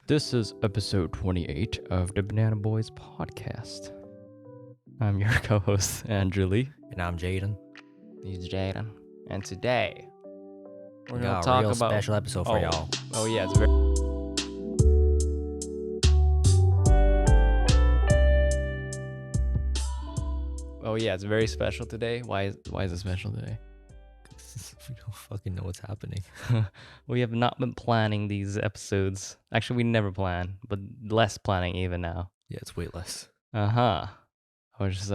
This is episode 28 of the Banana Boys podcast. I'm your co-host, Andrew Lee. And I'm Jaden. He's Jaden. And today, we're We going got to a talk real about... special episode for y'all. Oh, yeah, it's very... Oh, yeah, it's very special today. Why is it special today? We don't fucking know what's happening. We have not been planning these episodes. Actually, we never plan, but less planning even now. Yeah, it's way less. I was just,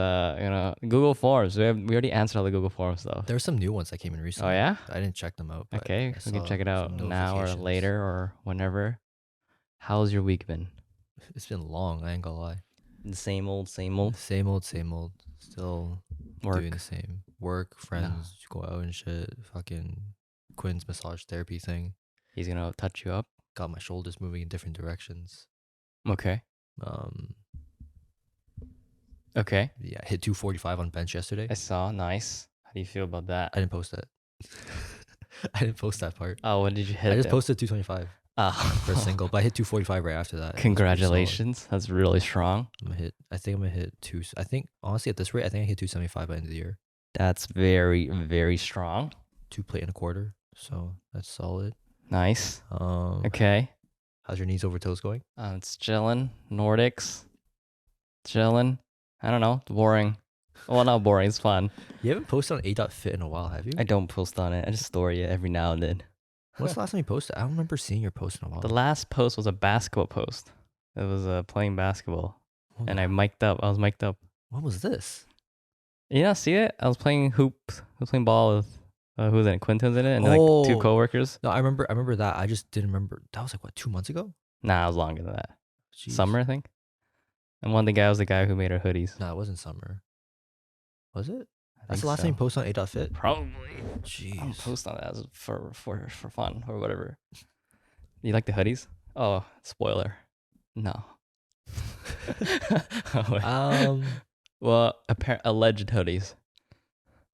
Google Forms. We already answered all the Google Forms stuff. There were some new ones that came in recently. Oh, yeah? I didn't check them out. But Okay, I we can saw check it out some now or notifications. later or whenever. How's your week been? It's been long, I ain't gonna lie. The same old, same old. Same old. Still Work. doing the same. Work, friends, go out and shit. Fucking Quinn's massage therapy thing. He's gonna touch you up. Got my shoulders moving in different directions. Okay. Okay. Yeah, hit 245 on bench yesterday. I saw. Nice. How do you feel about that? I didn't post that. I didn't post that part. Oh, what did you hit? I just posted 225 for a single, but I hit 245 right after that. It was pretty Congratulations. That's really strong. I think I'm gonna hit two. I think honestly at this rate, I think I hit 275 by the end of the year. That's very, very strong. 2 plate and a quarter, so that's solid. Nice. Okay. How's your knees over toes going? It's chilling. Nordics. Chilling. I don't know. It's boring. Well, not boring. It's fun. You haven't posted on A.fit in a while, have you? I don't post on it. I just story it every now and then. When's the last time you posted? I don't remember seeing your post in a while. The last post was a basketball post. It was playing basketball. Hold And on. I mic'd up. I was mic'd up. What was this? You not see it? I was playing hoop. I was playing ball with who was in it? Quinton's in it, and like two Oh. coworkers. No, I remember that. I just didn't remember. That was like what, 2 months ago? Nah, it was longer than that. Jeez. Summer, I think. And one of the guys was the guy who made our hoodies. No, it wasn't summer. Was it? I That's think the last so. time you posted on A.fit. Probably. I'll Jeez. post on that for fun or whatever. You like the hoodies? Oh, spoiler. No. Well, alleged hoodies.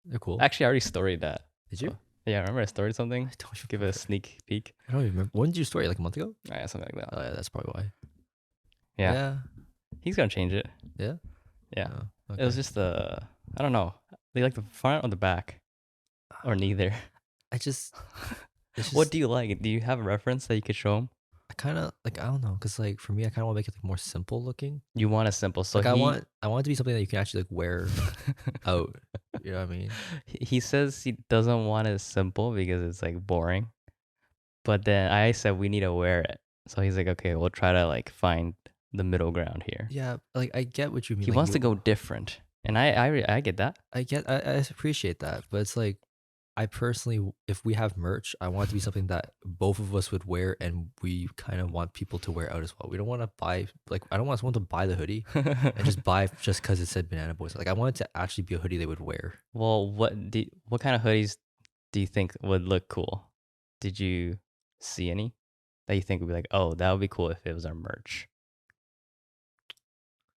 They're cool. Actually, I already storied that. Did you? So, yeah, remember I storied something? I don't even Give it a remember. sneak peek. I don't even remember. When did you story? Like a month ago? Oh, yeah, something like that. Oh yeah, that's probably why. Yeah. He's gonna change it. Yeah? Yeah. Oh, It was okay. just I don't know. They like the front or the back? Or neither. It's just What do you like? Do you have a reference that you could show him? I kind of like, I don't know, because like for me, I kind of want to make it like more simple looking. You want a simple. So Like I want it to be something that you can actually like wear out. You know what I mean? He says he doesn't want it simple because it's like boring. But then I said we need to wear it. So he's like, okay, we'll try to like find the middle ground here. Yeah, like I get what you mean. He like, wants to go different. And I get that. I appreciate that, but it's like I personally, if we have merch, I want it to be something that both of us would wear, and we kind of want people to wear out as well. We don't want to buy I don't want someone to buy the hoodie and just buy just because it said Banana Boys. Like I want it to actually be a hoodie they would wear. Well, what kind of hoodies do you think would look cool? Did you see any that you think would be like, oh, that would be cool if it was our merch?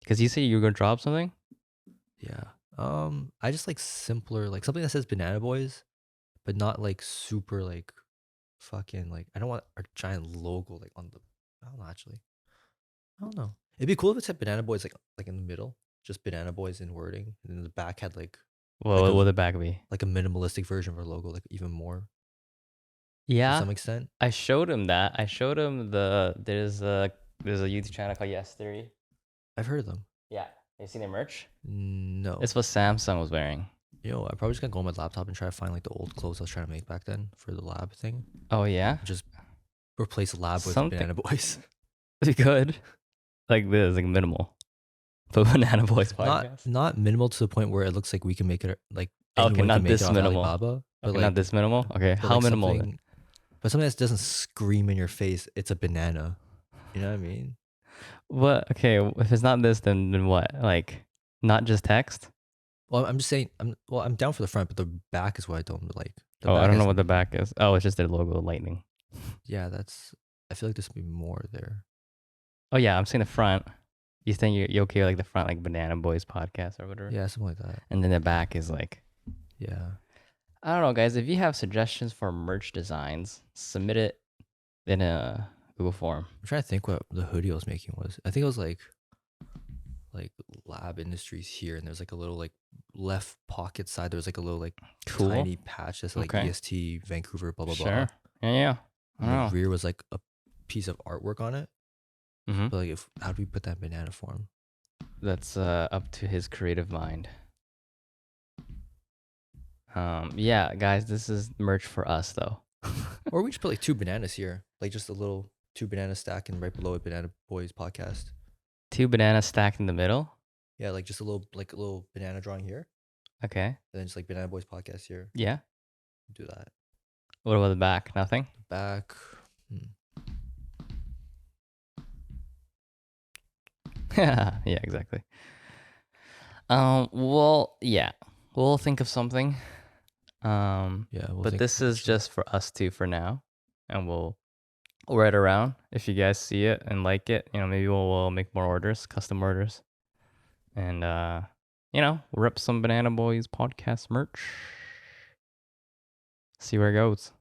Because you say you were gonna drop something. Yeah. I just like simpler, like something that says Banana Boys, but not like super like fucking like I don't want a giant logo like on the I don't know actually. I don't know. It'd be cool if it said Banana Boys like in the middle, just Banana Boys in wording, and then the back had like Well, Like what would the back be? a minimalistic version of our logo, like even more to Yeah, some extent. I showed him that. I showed him there's a YouTube channel called Yes Theory. I've heard of them. Yeah, you seen their merch? No. It's what Samsung was wearing. I probably just gonna go on my laptop and try to find like the old clothes I was trying to make back then for the lab thing. Oh yeah, Just replace lab with Something- Banana Boys. you could like this, like minimal. But Banana Boys podcast. Not minimal to the point where it looks like we can make it like Okay, anyone not can make this it off minimal. Alibaba, but Okay, like not this minimal. Okay, but how like minimal? then? something- But something that doesn't scream in your face. It's a banana. You know what I mean? What? Okay, if it's not this, then what? Like, not just text? Well, I'm just saying. I'm down for the front, but the back is what I don't like. The Oh, I back don't know has- what the back is. Oh, it's just their logo, lightning. Yeah, I feel like this would be more there. Oh yeah, I'm saying the front. You think you're okay with like the front, like Banana Boys podcast or whatever? Yeah, something like that. And then the back is like, Yeah. I don't know, guys. If you have suggestions for merch designs, submit it in a Google form. I'm trying to think what the hoodie I was making was. I think it was like Lab Industries here, and there's like a little like left pocket side. There's like a little like Cool. tiny patch that's like Okay. EST Vancouver, blah blah Sure. blah. Yeah. I And don't know. the rear was like a piece of artwork on it. Mm-hmm. But like, how do we put that in banana form? That's up to his creative mind. Yeah, guys, this is merch for us though. Or we just put like 2 bananas here, like just a little 2 banana stack, and right below it, Banana Boys podcast. 2 bananas stacked in the middle. Yeah, like just a little banana drawing here, Okay. and then just like Banana Boys podcast here. Yeah. Do that. What about the back? Nothing. Back. Yeah, exactly. Well, yeah, we'll think of something. Yeah, but this is just for us two for now, and we'll wear it around. If you guys see it and like it, maybe we'll make more orders, custom orders, and rip some Banana Boys podcast merch. See where it goes.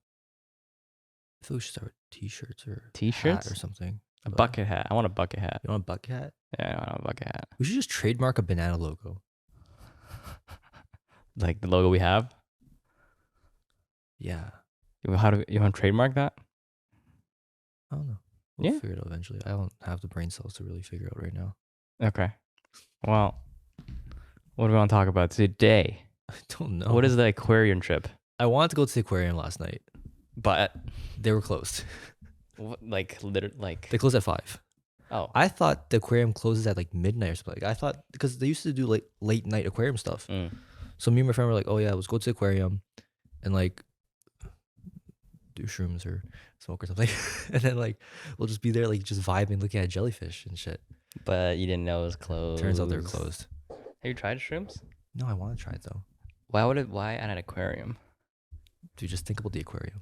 I feel we should start with t-shirts or T-shirts hat or something. A bucket hat. I want a bucket hat. You want a bucket hat? Yeah, I want a bucket hat. We should just trademark a banana logo. Like the logo we have. Yeah. How do you want to trademark that? I don't know. We'll figure it out eventually. I don't have the brain cells to really figure out right now. Okay. Well, what do we want to talk about today? I don't know. What is the aquarium trip? I wanted to go to the aquarium last night, but they were closed. Like literally, like they closed at 5. Oh, I thought the aquarium closes at like midnight or something. Like, I thought because they used to do like late night aquarium stuff. So me and my friend were like, "Oh yeah, let's go to the aquarium and like do shrooms or smoke or something," and then like we'll just be there like just vibing, looking at jellyfish and shit. But you didn't know it was closed. Turns out they're closed. Have you tried shrooms? No, I want to try it though. Why at an aquarium? Dude, just think about the aquarium.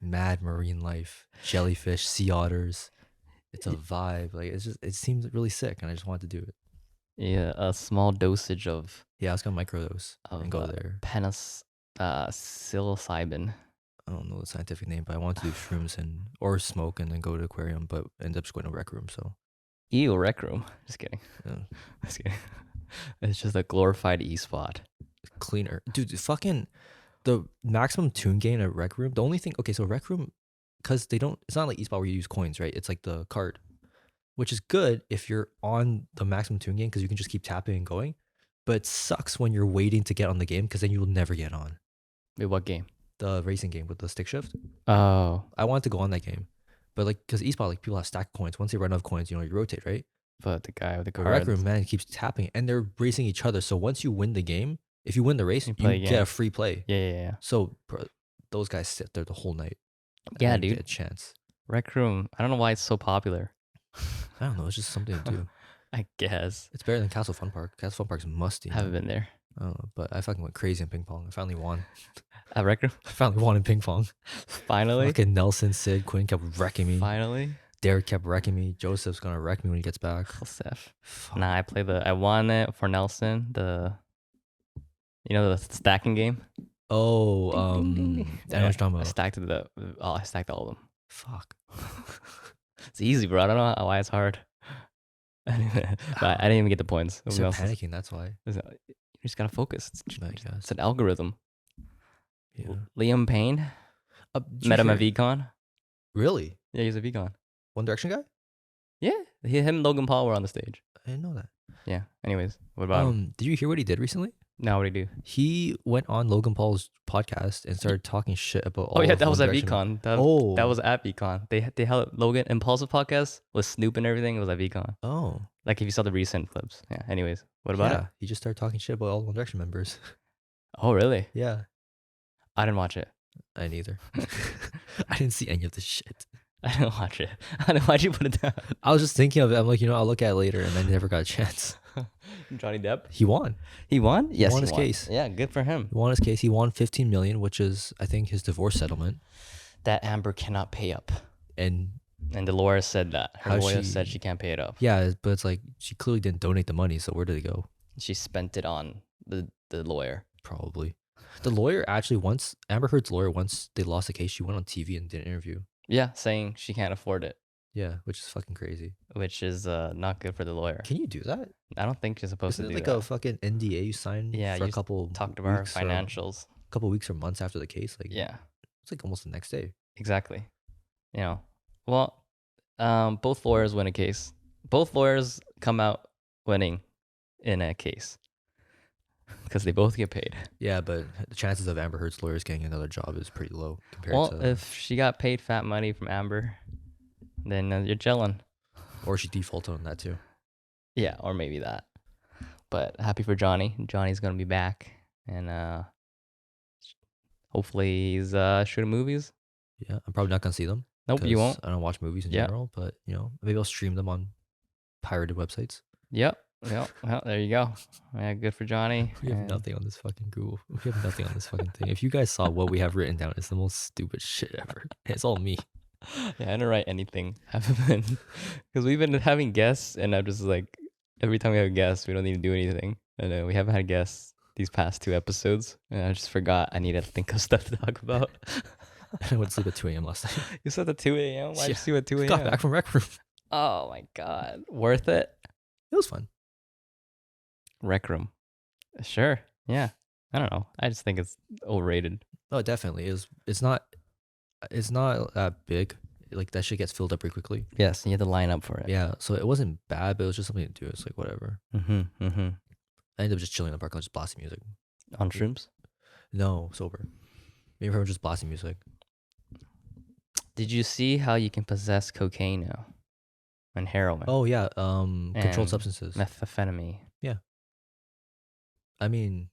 Mad marine life, jellyfish, sea otters. It's a vibe. Like it seems really sick, and I just wanted to do it. Yeah, a small dosage of I was gonna microdose and go there. Psilocybin. I don't know the scientific name, but I want to do shrooms or smoke and then go to the aquarium, but end up just going to rec room. So, Ew, rec room. Just kidding. Yeah. Just kidding. It's just a glorified e-spot. Cleaner, dude. Fucking the maximum tune gain at rec room. The only thing, okay, so rec room, because they don't. It's not like e-spot where you use coins, right? It's like the card, which is good if you're on the maximum tune gain because you can just keep tapping and going. But it sucks when you're waiting to get on the game because then you will never get on. Wait, what game? The racing game with the stick shift. Oh, I wanted to go on that game, but like because e-spot, like people have stacked coins. Once they run out of coins, you rotate, right? but the guy with the The cards. rec room man keeps tapping, and they're racing each other. So once you win the game, if you win the race, you get a free play. Yeah. So those guys sit there the whole night. Yeah, and dude. Get a chance. Rec room. I don't know why it's so popular. I don't know. It's just something to do. I guess. It's better than Castle Fun Park. Castle Fun Park's musty. Haven't been there. I don't know, but I fucking went crazy in ping pong. I finally won. At rec room? I finally won in ping pong. Finally? Fucking Nelson, Sid, Quinn kept wrecking me. Finally? Derek kept wrecking me. Joseph's gonna wreck me when he gets back. Joseph. Nah, I won it for Nelson. The stacking game. Oh, Ding, I know what you're talking I about. I stacked all of them. Fuck. It's easy, bro. I don't know why it's hard. But I didn't even get the points. You're panicking, that's why. You just gotta focus. I guess. It's an algorithm. Yeah. Liam Payne met him at VCon. Really? Yeah, he's a VCon. One Direction guy? Yeah, him and Logan Paul were on the stage. I didn't know that. Yeah. Anyways, what about him? Did you hear what he did recently? No, what did he do? He went on Logan Paul's podcast and started talking shit about all. Oh yeah, of that was One at Direction. VCon. That was at VCon. They held Logan Impulsive podcast with Snoop and everything. It was at VCon. Oh. Like if you saw the recent clips. Yeah. Anyways, what about it? He just started talking shit about all One Direction members. Oh really? Yeah. I didn't watch it. I neither. I didn't see any of this shit. I didn't watch it. Why'd you put it down? I was just thinking of it. I'm like, I'll look at it later, and I never got a chance. Johnny Depp. He won. He won? Yes, he won his case. Yeah, good for him. He won his case. He won $15 million, which is, I think, his divorce settlement. That Amber cannot pay up. And the lawyer said that. Her lawyer said she can't pay it up. Yeah, but it's like she clearly didn't donate the money, so where did it go? She spent it on the lawyer. Probably. The lawyer actually Amber Heard's lawyer, once they lost the case, she went on TV and did an interview. Yeah, saying she can't afford it, Yeah, which is fucking crazy. which is not good for the lawyer. Can you do that? I don't think you're supposed Isn't to it do like a that. fucking NDA you sign Yeah, for a you couple talked about our weeks or financials. months after the case? Like, Yeah, it's like almost the next day. exactly. You know, well, both lawyers win a case. Both lawyers come out winning in a case because they both get paid. Yeah, but the chances of Amber Heard's lawyers getting another job is pretty low compared Well, to, if she got paid fat money from Amber, then you're chilling. or she defaulted on that too. Yeah, or maybe that. But happy for Johnny. Johnny's gonna be back, and hopefully he's shooting movies. Yeah, I'm probably not gonna see them Nope, you because won't. I don't watch movies in Yeah. general. But you know, maybe I'll stream them on pirated websites. Yep. Yep. Well, there you go. Yeah, good for Johnny. We have And nothing on this fucking Google. We have nothing on this fucking thing. If you guys saw what we have written down, it's the most stupid shit ever. It's all me. yeah, I didn't write anything. Haven't been because we've been having guests, and I'm just like every time we have a guest, we don't need to do anything. And we haven't had guests these past 2 episodes, and I just forgot I need to think of stuff to talk about. I went to sleep at 2 a.m. last night. You slept at 2 a.m. Why'd you Yeah. sleep at 2 a.m.? Got back from rec room. Oh my god, worth it. It was fun. Rec room, sure. Yeah, I don't know. I just think it's overrated. Oh, definitely. It's not that big. Like that shit gets filled up pretty quickly. Yes, you have to line up for it. Yeah, so it wasn't bad, but it was just something to do. It's like whatever. Mm-hmm. Mm-hmm. I ended up just chilling in the park, just blasting music. On shrooms. No, sober. Me and her were just blasting music. Did you see how you can possess cocaine now? And heroin. Oh yeah, controlled And substances. methamphetamine. I mean,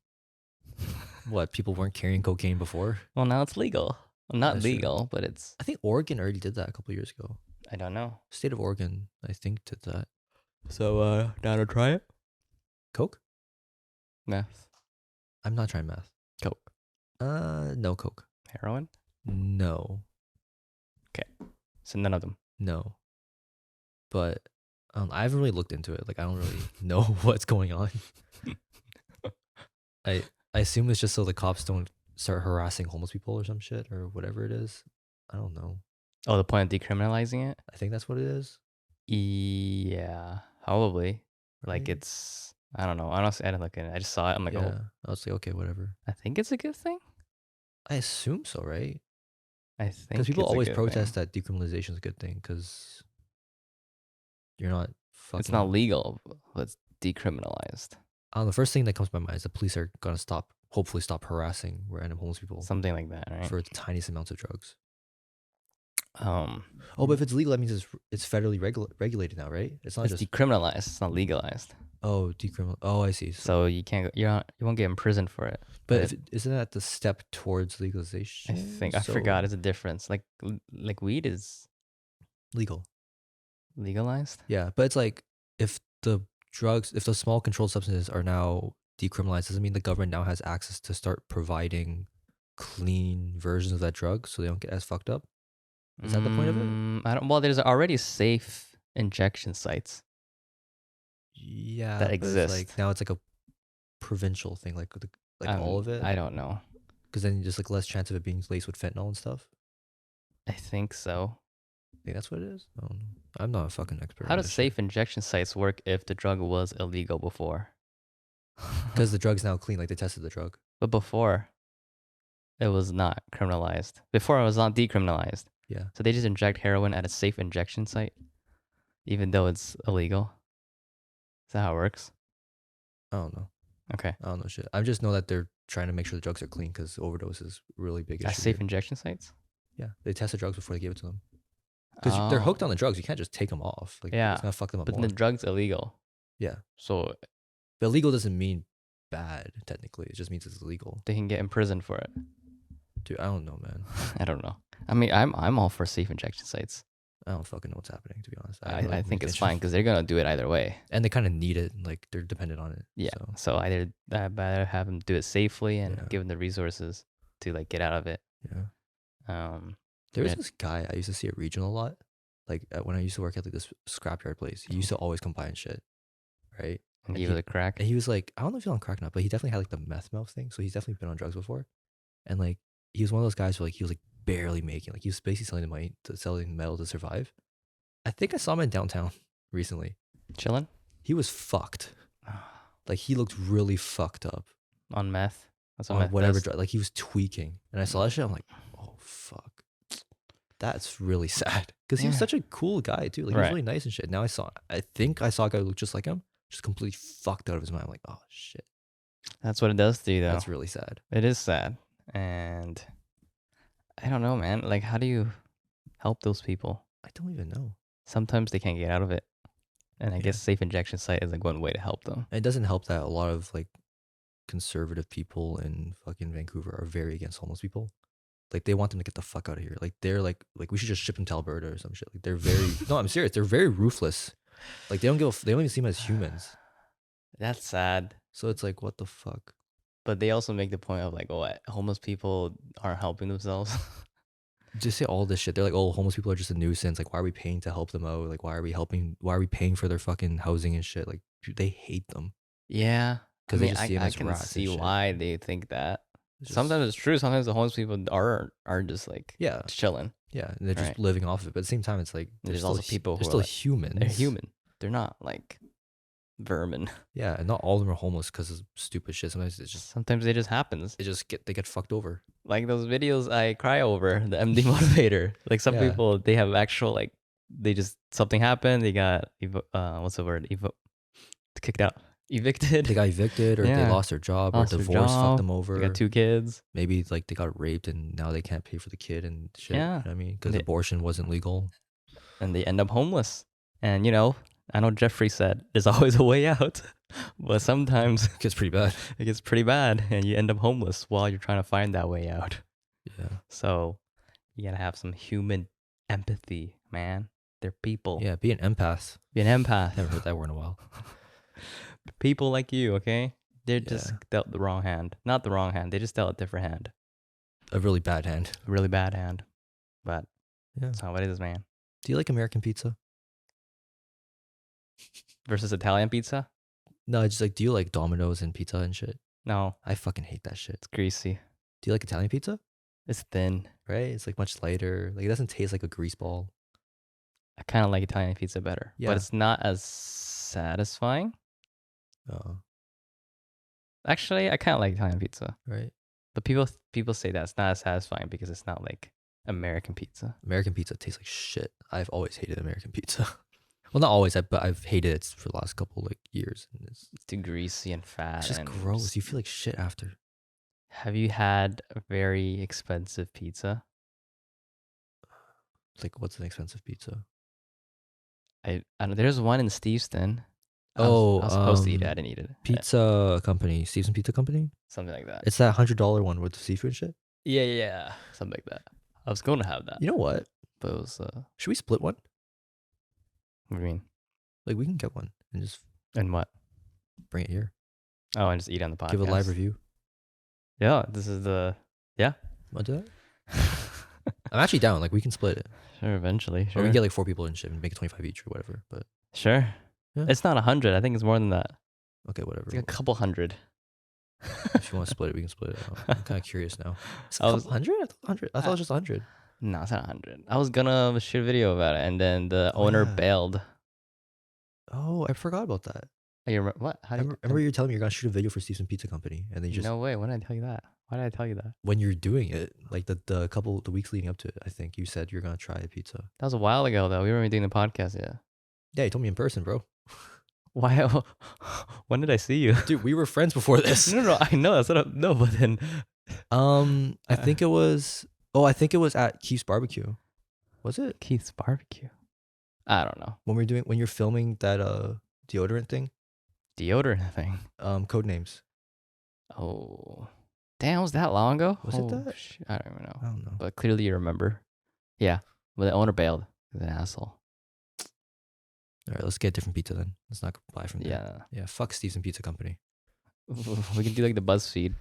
what, people weren't carrying cocaine before? Well, now it's legal. Well, not That's true. legal, but it's. I think Oregon already did that a couple years ago. I don't know. State of Oregon, I think, did that. So, down to try it? Coke? Meth. I'm not trying meth. Coke. No Coke. Heroin? No. So none of them. No. But I haven't really looked into it. Like I don't really know what's going on. I assume it's just so the cops don't start harassing homeless people or some shit or whatever it is. I don't know. Oh, the point of decriminalizing it? I think that's what it is. Yeah, probably. Like right? it's. I don't know. Honestly, I didn't look at it. I just saw it. I'm like, yeah. oh, I was like, okay, whatever. I think it's a good thing. I assume so, right? I think Because people it's a always good protest thing. that decriminalization is a good thing because you're not fucking. It's not legal, but it's decriminalized. The first thing that comes to my mind is the police are gonna hopefully stop harassing random homeless people Something like that, right? for the tiniest amounts of drugs. Oh, but if it's legal, that means it's federally regulated now, right? It's not it's just decriminalized. It's not legalized. decriminal. Oh, I see. So you can't. You won't get imprisoned for it. But isn't that the step towards legalization? I think I forgot. It's a difference. Like weed is legal. legalized. Yeah, but it's like if the small controlled substances are now decriminalized, doesn't mean the government now has access to start providing clean versions of that drug so they don't get as fucked up. Is that the point of it? I don't. Well, there's already safe injection sites. Yeah, that but exist. It's like now it's like a provincial thing, like all of it. I don't know. Because then just like less chance of it being laced with fentanyl and stuff. I think so. I think that's what it is. I don't know. I'm not a fucking expert. How does safe injection sites work if the drug was illegal before? Because the drug's now clean. Like they tested the drug. But before, it was not criminalized. Before, it was not decriminalized. Yeah. So they just inject heroin at a safe injection site, even though it's illegal. Is that how it works? I don't know. Okay. I don't know shit. I just know that they're trying to make sure the drugs are clean because overdose is really big issue. At safe injection sites? Yeah. They test the drugs before they give it to them. Because they're hooked on the drugs. You can't just take them off. Like, yeah. It's going to fuck them up But more. the drug's illegal. Yeah. So. But illegal doesn't mean bad, technically. It just means it's illegal. They can get imprisoned for it. Dude, I don't know, man. I don't know. I mean, I'm all for safe injection sites. I don't fucking know what's happening, to be honest. I think it's fine because they're going to do it either way. And they kind of need it. Like, they're dependent on it. Yeah. So either I'd better have them do it safely and Yeah. give them the resources to, like, get out of it. Yeah. There was this guy I used to see at Regional a lot. Like, when I used to work at like this scrapyard place, he used to always come by and shit. Right? And he was a crack. And he was like, I don't know if he's on crack or not, but he definitely had like the meth mouth thing. So he's definitely been on drugs before. And like, he was one of those guys where like, he was like barely making. Like he was basically selling the money to selling metal to survive. I think I saw him in downtown recently. Chilling He was fucked. Like he looked really fucked up on meth. That's what on meth whatever does. drug. Like he was tweaking, and I saw that shit. I'm like, oh fuck, that's really sad. Because he was Yeah. such a cool guy too. Like he was Right. really nice and shit. Now I think I saw a guy who looked just like him, just completely fucked out of his mind. I'm like, oh shit, That's what it does to you, though. that's really sad. It is sad, and I don't know, man. Like, how do you help those people? I don't even know. Sometimes they can't get out of it, and I Yeah. guess safe injection site is like one way to help them. And it doesn't help that a lot of like conservative people in fucking Vancouver are very against homeless people. Like they want them to get the fuck out of here. Like they're like we should just ship them to Alberta or some shit. Like they're very no, I'm serious. They're very ruthless. Like they don't even see them as humans. That's sad. So it's like, what the fuck? But they also make the point of like, what, homeless people aren't helping themselves. Just say all this shit. They're like, oh, homeless people are just a nuisance. Like, why are we paying to help them out? Like, why are we paying for their fucking housing and shit? Like, they hate them. Yeah, because they just see them I as can rats and see shit. why they think that. It's just- Sometimes it's true. Sometimes the homeless people are just like yeah, chilling. yeah, and they're just Right. living off of it. But at the same time, it's like There's still also people they're who are still like- humans. They're human. They're not like vermin. Yeah, and not all of them are homeless because of stupid shit. Sometimes it's just Sometimes it just happens. they get fucked over. Like those videos I cry over, the MD motivator. Like some Yeah. people, they have actual like they just something happened. They got what's the word? Kicked out, evicted. They got evicted or they Yeah. lost their job Lost or their divorce job, fucked them over. They got 2 kids. Maybe like they got raped and now they can't pay for the kid and shit. Yeah. You know what I mean? Because They- abortion wasn't legal. And they end up homeless. And you know, I know Jeffrey said there's always a way out, but sometimes It gets pretty bad. it gets pretty bad, and you end up homeless while you're trying to find that way out. Yeah. So you gotta have some human empathy, man. They're people. Yeah, be an empath. Be an empath. Never heard that word in a while. People like you, okay? They're just Yeah. dealt the wrong hand. Not the wrong hand. They just dealt a different hand. A really bad hand. A really bad hand. But Yeah. that's how it is, man. Do you like American pizza? Versus Italian pizza? No, it's just like, do you like Domino's and pizza and shit? No, I fucking hate that shit. it's greasy. Do you like Italian pizza? It's thin. Right? It's like much lighter. Like it doesn't taste like a grease ball. I kind of like Italian pizza better. Yeah. But it's not as satisfying. Actually, I kind of like Italian pizza. Right? But people say that it's not as satisfying because it's not like American pizza. American pizza tastes like shit. I've always hated American pizza. Well, not always, but I've hated it for the last couple like years. And it's It's too greasy and fat. just and gross. You feel like shit after. Have you had a very expensive pizza? Like, what's an expensive pizza? I know there's one in Steveston. Oh, I was supposed to eat it. um, I didn't eat it. Pizza company, Stevenson Pizza Company. Something like that. It's that $100 one with the seafood and shit. Yeah. Something like that. I was going to have that. You know what? But it was, Should we split one? what do you mean? Like we can get one and just And what? bring it here. Oh, and just eat on the podcast. Give a live review. Yeah, this is the, Want to do that? I'm actually down. Like we can split it. Sure, eventually. Or we Sure. can get like 4 people and shit and make it 25 each or whatever. But Sure. Yeah. It's not 100. I think it's more than that. okay, whatever. It's like a couple hundred. If you want to split it, we can split it. I'm kind of curious now. It's a I was- couple hundred? I thought 100. I thought it was just 100. No, it's not 100. I was gonna shoot a video about it, and then the Oh, owner yeah. bailed. Oh, I forgot about that. Oh, you remember what? How I do you, remember you were telling me you're gonna shoot a video for Stevenson Pizza Company, and then you just No way. When did I tell you that? Why did I tell you that? when you're doing it, like the weeks leading up to it, I think you said you're gonna try a pizza. That was a while ago, though. We weren't even doing the podcast yet. Yeah, you told me in person, bro. Why? When did I see you? Dude, we were friends before this. No. I know that's what. No, but then I think it was. Oh, I think it was at Keith's Barbecue. Was it Keith's barbecue. I don't know. when you're filming that deodorant thing? Deodorant thing. Code names. Oh, damn! Was that long ago? Was it Oh, that? I don't even know. I don't know. But clearly you remember. Yeah. Well, the owner bailed. He's an asshole. All right, let's get a different pizza then. Let's not buy from there. Yeah. Yeah. Fuck Stevenson Pizza Company. We can do like the BuzzFeed.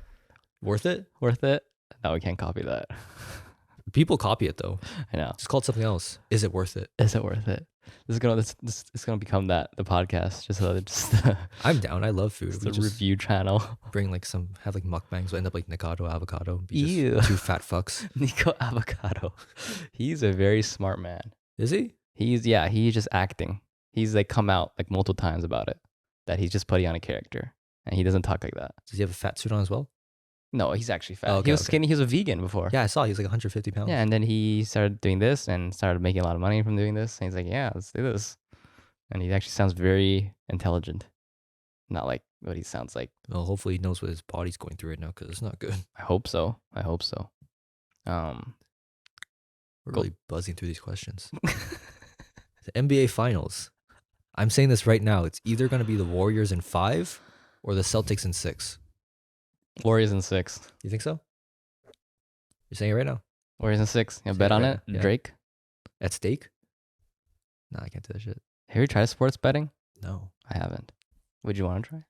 Worth it? Worth it? No, we can't copy that. People copy it though. I know. Just call it something else. Is it worth it? Is it worth it? This is gonna become the podcast. Just I'm down. I love food. just We a just review channel. bring like have like mukbangs. We'll end up like Nikado avocado. Be Ew. just two fat fucks. Nico Avocado. He's a very smart man. Is he? He's just acting. He's like come out like multiple times about it that he's just putting on a character and he doesn't talk like that. Does he have a fat suit on as well? No, he's actually fat. Oh, okay, he was okay. skinny. He was a vegan before. Yeah, I saw. He's like 150 pounds. Yeah, and then he started doing this and started making a lot of money from doing this. And he's like, yeah, let's do this. And he actually sounds very intelligent. Not like what he sounds like. Well, hopefully he knows what his body's going through right now because it's not good. I hope so. We're Go- really buzzing through these questions. The NBA Finals. I'm saying this right now. It's either going to be the Warriors in 5 or the Celtics in 6. Warriors in 6. You think so? You're saying it right now? Warriors in 6. Yeah, Say bet it on right it. now. Yeah. Drake. At stake? Nah, I can't do that shit. Have you tried sports betting? No. I haven't. Would you want to try?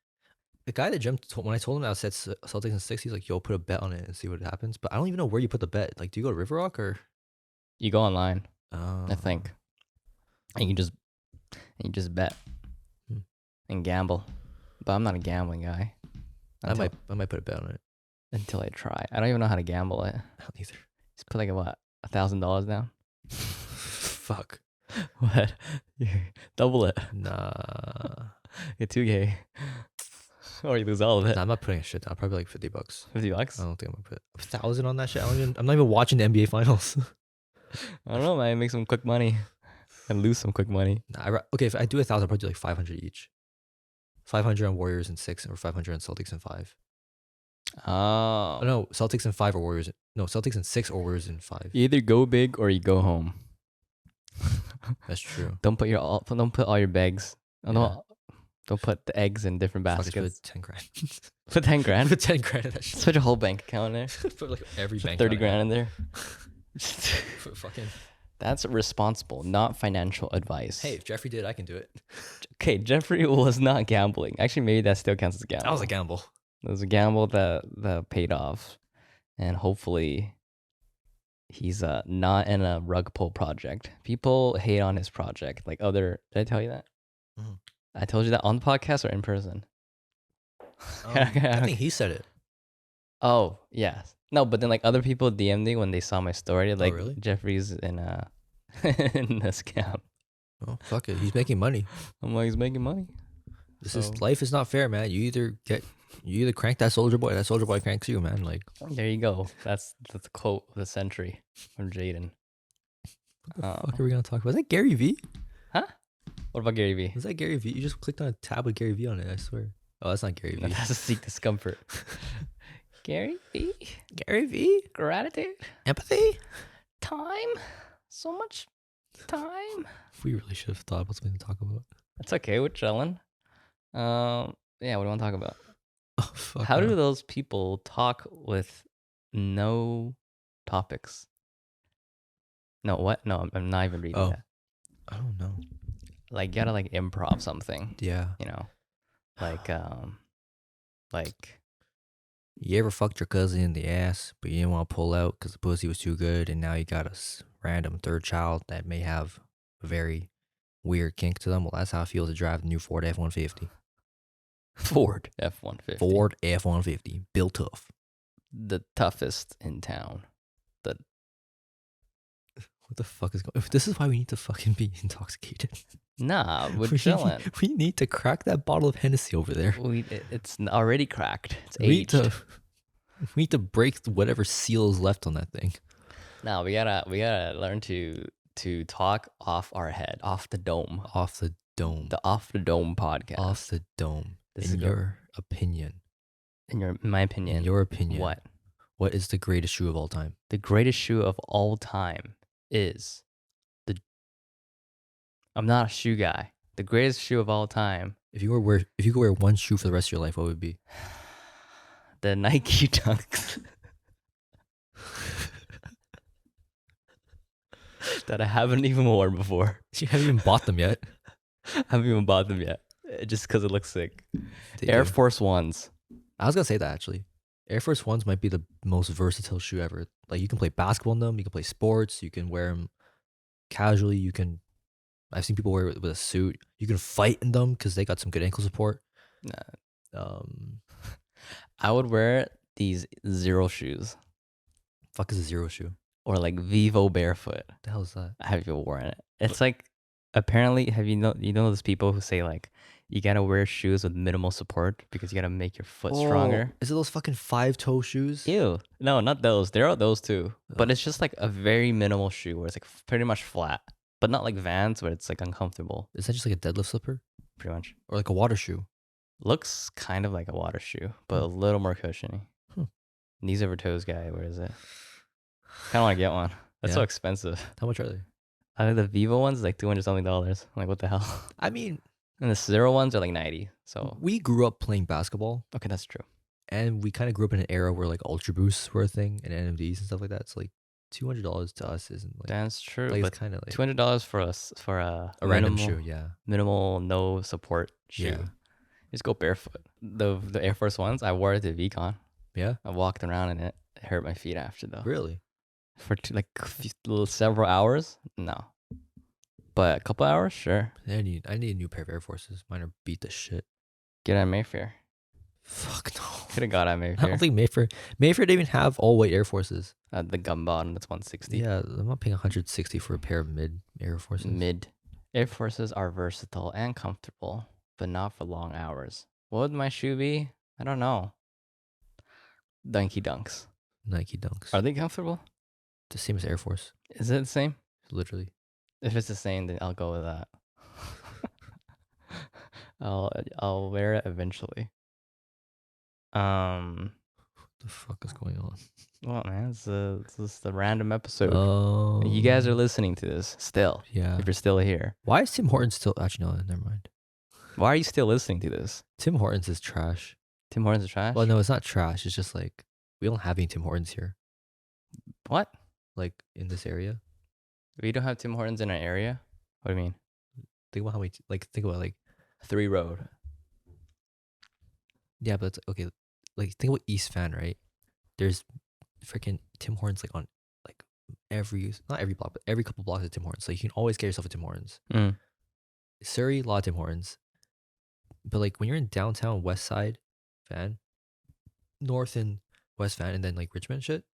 The guy at the gym, when I told him I said Celtics in 6, he's like, yo, put a bet on it and see what happens. But I don't even know where you put the bet. Like, do you go to River Rock or? You go online, I think, and you just bet Hmm. and gamble. But I'm not a gambling guy. I might put a bet on it. Until I try. I don't even know how to gamble it. I don't either. Just put like $1,000 down. Fuck. What? Double it. Nah. Get 2K. Or you lose all of it. Nah, I'm not putting a shit down. Probably like $50. $50? I don't think I'm gonna put 1,000 on that shit. I'm not even watching the NBA Finals. I don't know, man. Make some quick money and lose some quick money. Nah, okay, if I do 1,000, I'll probably do like 500 each. 500 on Warriors in 6 or 500 on Celtics in 5. Oh. Oh, no, Celtics in 5 or Warriors. No, Celtics in 6 or Warriors in 5. You either go big or you go home. That's true. Don't put all your bags. Yeah. Don't put the eggs in different Fuck, just baskets. put 10 grand. Put 10 grand. Put 10 grand in that shit. Just put your whole bank account in there. Put like every Put bank 30 account grand in there. Put fucking. That's responsible, not financial advice. Hey, if Jeffrey did, I can do it. Okay, Jeffrey was not gambling. Actually, maybe that still counts as a gamble. That was a gamble. It was a gamble that paid off. And hopefully he's not in a rug pull project. People hate on his project. Did I tell you that? Mhm. I told you that on the podcast or in person? I think he said it. Oh, yeah. No, but then other people DM'd me when they saw my story. Really? Jeffrey's in a in a scam. Oh, fuck it. He's making money. I'm like, he's making money. Life is not fair, man. You either crank that soldier boy cranks you, man. Like, There you go. That's the quote of the century from Jaden. what the fuck are we gonna talk about? Is that Gary V? Huh? What about Gary Vee? Is that Gary V? You just clicked on a tab with Gary V on it. I swear. Oh, that's not Gary V. That's a seek discomfort. Gary Vee? Gary V? Gratitude? Empathy? Time? So much time? We really should have thought about something to talk about. That's okay. We're chilling. Yeah, what do you want to talk about? Oh, fuck. How do man. those people talk with no topics? No, what? No, I'm not even reading Oh. that. I don't know. You gotta improv something, Yeah. you know? Like You ever fucked your cousin in the ass, but you didn't want to pull out because the pussy was too good, and now you got a random third child that may have a very weird kink to them? Well, that's how it feels to drive the new Ford F-150. Ford F-150. Ford F-150. Built tough. The toughest in town. What the fuck is going on? This is why we need to fucking be intoxicated. Nah, we're chilling. We need to crack that bottle of Hennessy over there. It's already cracked. It's We need aged. to, we need to break whatever seal is left on that thing. No, we gotta learn to talk off our head, off the dome. Off the dome. The Off the Dome podcast. Off the dome. This In is your opinion. in my opinion. In your opinion. What is the greatest shoe of all time? the greatest shoe of all time is I'm not a shoe guy. The greatest shoe of all time, If you could wear one shoe for the rest of your life, what would it be? the Nike Dunks. That I haven't even worn before. You haven't even bought them yet. I haven't even bought them yet, just because it looks sick. They Air do. Force Ones. I was gonna say that actually. Air Force Ones might be the most versatile shoe ever. Like you can play basketball in them. You can play sports. You can wear them casually. I've seen people wear it with a suit. You can fight in them because they got some good ankle support. Nah. Um, I would wear these Zero shoes fuck is a zero shoe? or like Vivo barefoot. The hell is that? Have you worn it? It's like apparently have you know those people who say like you gotta wear shoes with minimal support because you gotta make your foot stronger. Is it those fucking 5-toe shoes? Ew. No, not those. There are those too. But Ugh. it's just like a very minimal shoe where it's like pretty much flat. But not like Vans where it's like uncomfortable. Is that just like a deadlift slipper Pretty much. or like a water shoe? Looks kind of like a water shoe, but a little more cushiony. Hmm. Knees over toes guy, where is it? Kinda wanna get one. That's so Yeah. expensive. How much are they? I think the Vivo ones like $200 something. I'm like, what the hell? I mean, And the Zero ones are like 90. So we grew up playing basketball, okay, that's true. and we kind of grew up in an era where like Ultra Boosts were a thing and NMDs and stuff like that. So like $200 to us isn't like, That's true. like But it's kind of like $200 for us for a random minimal, shoe. Yeah. minimal no support shoe. Yeah. Just go barefoot. The Air Force ones, I wore it to VCon. Yeah. I walked around in it. It hurt my feet after though. Really? For several hours? No. But a couple hours, sure. I need a new pair of Air Forces. Mine are beat the shit. Get at Mayfair. Fuck no. Could have got at I Mayfair. don't think Mayfair didn't even have all white Air Forces. The gum bottom, that's 160. Yeah, I'm not paying 160 for a pair of mid Air Forces. Mid. Air Forces are versatile and comfortable, but not for long hours. What would my shoe be? I don't know. Nike Dunks. Nike Dunks. Are they comfortable? The same as Air Force, Is it the same? literally. If it's the same, then I'll go with that. I'll wear it eventually. What the fuck is going on? Well, man, it's just a random episode. Oh. You guys are listening to this still. Yeah. If you're still here, Why is Tim Hortons still? Actually, no, never mind. why are you still listening to this? Tim Hortons is trash. Tim Hortons is trash. Well, no, it's not trash. It's just like we don't have any Tim Hortons here, What? like in this area. We don't have Tim Hortons in our area. What do you mean? Think about how many. Think about 3 Road. yeah, but it's okay. Like think about East Van, right? There's freaking Tim Hortons like on like not every block, but every couple blocks of Tim Hortons. So you can always get yourself a Tim Hortons. Mm. Surrey, a lot of Tim Hortons. But like when you're in downtown West Side, Van, North and West Van, and then like Richmond shit,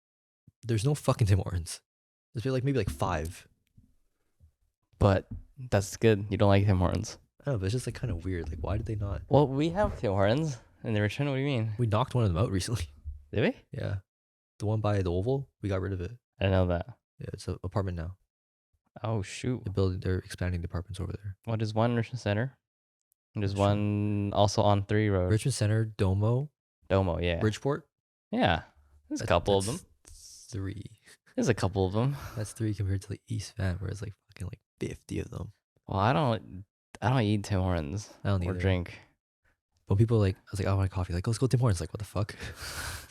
there's no fucking Tim Hortons. There's maybe like 5. But that's good. You don't like Tim Hortons. I don't know, but it's just like kind of weird. Like why did they not? Well, we have Tim Hortons in the Richmond. What do you mean? We knocked one of them out recently. Did we? Yeah, the one by the Oval, we got rid of it. I didn't know that. Yeah, it's an apartment now. Oh shoot. They're expanding the apartments over there. What is one Richmond Center? And there's Richmond. one also on 3 Road. Richmond Center, Domo, Domo, yeah. Bridgeport. Yeah. There's a couple of them. That's 3. There's a couple of them. That's 3 compared to like East Van, where it's like fucking like 50 of them. Well, I don't eat Tim Hortons I don't or either. drink. But people like, I was like, I want a coffee. Like, let's go to Tim Hortons. Like, what the fuck?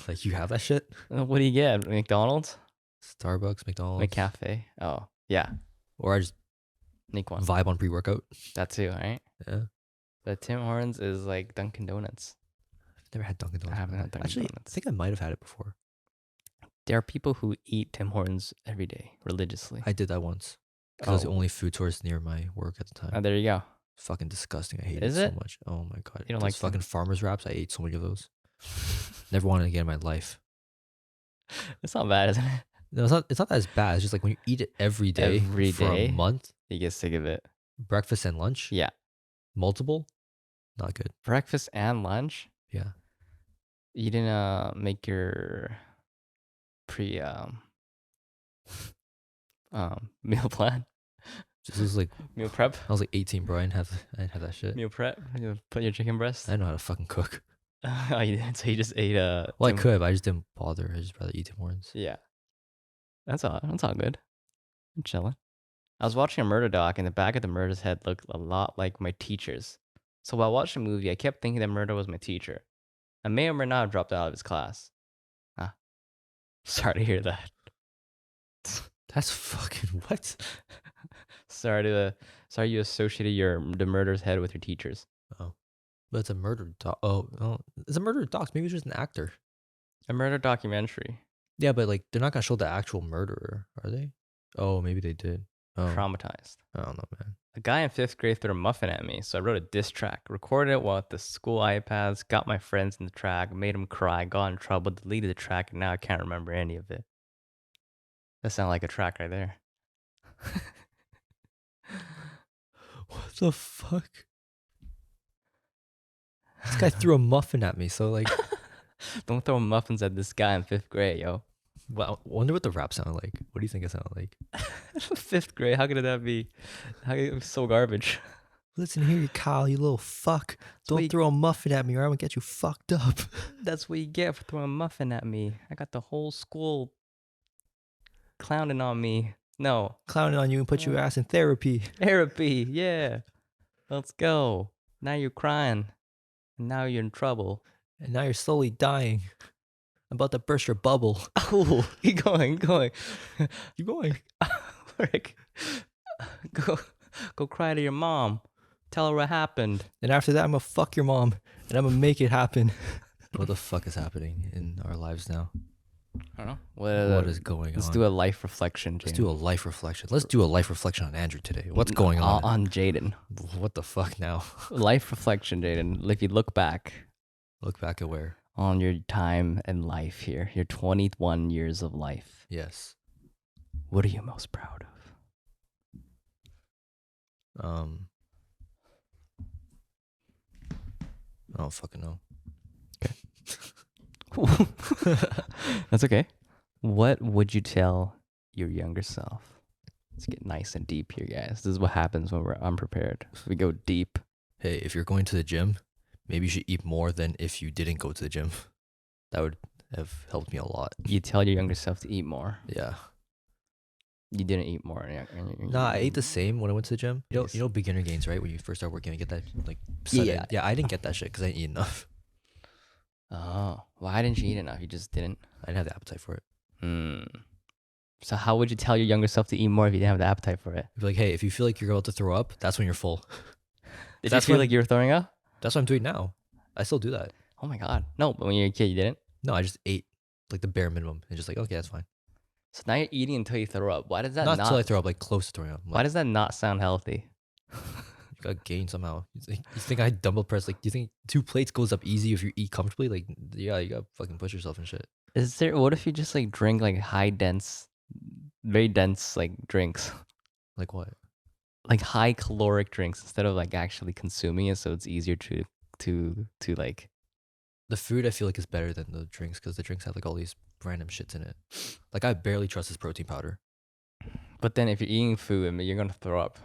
Like, you have that shit? What do you get? McDonald's? Starbucks, McDonald's. McCafe? Oh, yeah. Or I just Make one. vibe on pre-workout. That too, right? Yeah. But Tim Hortons is like Dunkin' Donuts. I've never had Dunkin' Donuts. I haven't before. had Dunkin' Actually, Donuts. I think I might have had it before. There are people who eat Tim Hortons every day religiously. I did that once. Because it was the Oh. only food source near my work at the time. Oh, there you go. Fucking disgusting. I hate Is it it? so much. Oh my god. You don't Those like them? fucking farmers wraps. I ate so many of those. Never wanted again in my life. It's not bad, isn't it? No, it's not that as bad. It's just like when you eat it every day Every for day? a month, You get sick of it. breakfast and lunch, Yeah. multiple, not good. Breakfast and lunch? Yeah. You didn't make your pre meal plan? This was like Meal prep? I was like 18, bro. I didn't have that shit. Meal prep? You put your chicken breast? I didn't know how to fucking cook. Oh, you didn't. So you just ate Well, I Tim- could, but I just didn't bother. I just rather eat Tim Hortons. Yeah. That's all good. I'm chilling. I was watching a murder doc and the back of the murder's head looked a lot like my teacher's. So while watching the movie, I kept thinking that murder was my teacher. I may or may not have dropped out of his class. Ah. Sorry to hear that. That's fucking what? Sorry you associated the murder's head with your teachers. Oh, but it's a murder doc. Oh, it's a murder doc. Maybe it's just an actor. A murder documentary. Yeah, but like they're not gonna show the actual murderer, are they? Oh, maybe they did. Oh, Traumatized. I don't know, man. A guy in 5th grade threw a muffin at me, so I wrote a diss track, recorded it while at the school iPads, got my friends in the track, made them cry, got in trouble, deleted the track, and now I can't remember any of it. That sounds like a track right there. What the fuck? This guy threw a muffin at me, so like, Don't throw muffins at this guy in 5th grade, yo. well, I wonder what the rap sounded like. What do you think it sounded like? 5th grade, how could that be? How could it be so garbage? Listen here, you Kyle, you little fuck. what Don't you- throw a muffin at me or I'm gonna get you fucked up. That's what you get for throwing a muffin at me. I got the whole school clowning on me. No, Clowning on you and put your ass in therapy. therapy, yeah. Let's go. Now you're crying. And now you're in trouble. And now you're slowly dying. I'm about to burst your bubble. Oh, keep going, keep going. Keep going. Rick, go cry to your mom. Tell her what happened. And after that, I'm gonna fuck your mom and I'm gonna make it happen. What the fuck is happening in our lives now? I don't know. What is going Let's on? do a life reflection, Jaden. Let's do a life reflection. Let's do a life reflection on Andrew today. What's going on? On Jaden. What the fuck now? Life reflection, Jaden. If you look back Look back at where? on your time and life here, your 21 years of life, Yes. what are you most proud of? I don't fucking know. That's okay. What would you tell your younger self? Let's get nice and deep here, guys. This is what happens when we're unprepared. We go deep. Hey, if you're going to the gym, maybe you should eat more than if you didn't go to the gym. That would have helped me a lot. You tell your younger self to eat more. Yeah. You didn't eat more. Nah, I ate the same when I went to the gym. You know beginner gains, right? When you first start working, you get that like sudden. Yeah, I didn't get that shit because I didn't eat enough. Oh, why didn't you eat enough? You just didn't. I didn't have the appetite for it. So how would you tell your younger self to eat more if you didn't have the appetite for it? I'd be like, hey, if you feel like you're about to throw up, that's when you're full. Did That's you feel when- like you were throwing up? That's what I'm doing now. I still do that. Oh my god, no! But when you were a kid, you didn't. No, I just ate like the bare minimum and just like, okay, that's fine. So now you're eating until you throw up. Why does that Not not? until I throw up, like close to throwing up. Why does that not sound healthy? You got gained somehow? You think I dumbbell press? Like, do you think 2 plates goes up easy if you eat comfortably? Like, yeah, you gotta fucking push yourself and shit. Is there? What if you just like drink like very dense like drinks, Like what? like high caloric drinks instead of like actually consuming it, so it's easier to like. The food I feel like is better than the drinks because the drinks have like all these random shits in it. Like I barely trust this protein powder. But then if you're eating food, I mean, you're gonna throw up,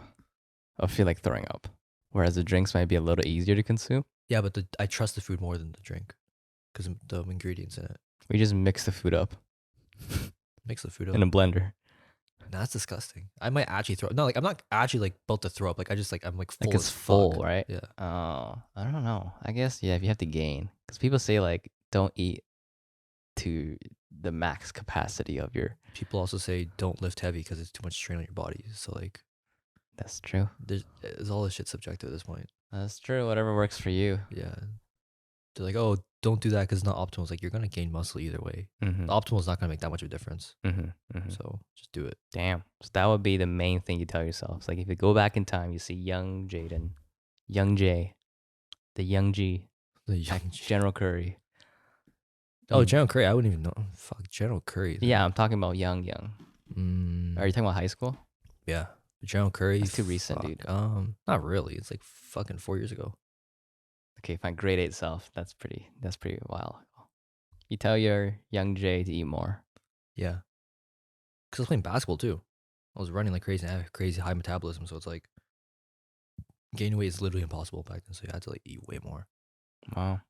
or feel like throwing up. Whereas the drinks might be a little easier to consume. Yeah, but I trust the food more than the drink because the ingredients in it. We just mix the food up Mix the food up. in a blender. Nah, that's disgusting. I might actually throw. No, like I'm not actually like about to throw up. Like I just like I'm like full. Like it's as fuck. full, right? Yeah. Oh, I don't know. I guess yeah. If you have to gain, because people say like don't eat to the max capacity of your. People also say don't lift heavy because it's too much strain on your body. So like, That's true. there's all this shit subjective at this point. That's true. Whatever works for you. Yeah. They're like, oh, don't do that because it's not optimal. It's like you're gonna gain muscle either way. Mm-hmm. The optimal is not gonna make that much of a difference. Mm-hmm. So just do it. Damn. So that would be the main thing you tell yourself. It's like if you go back in time, you see young Jaden, young Jay, the young G, The young General Curry. Oh, General Curry. I wouldn't even know. Fuck, General Curry. Yeah, I'm talking about young. Mm, Are you talking about high school? yeah. General Curry. That's too recent, dude. Not really. It's like fucking 4 years ago. Okay, fine. Grade 8 self. That's pretty wild. You tell your young Jay to eat more. Yeah. Because I was playing basketball too. I was running like crazy and I have crazy high metabolism. So it's like gaining weight is literally impossible back then. So you had to like eat way more. Wow.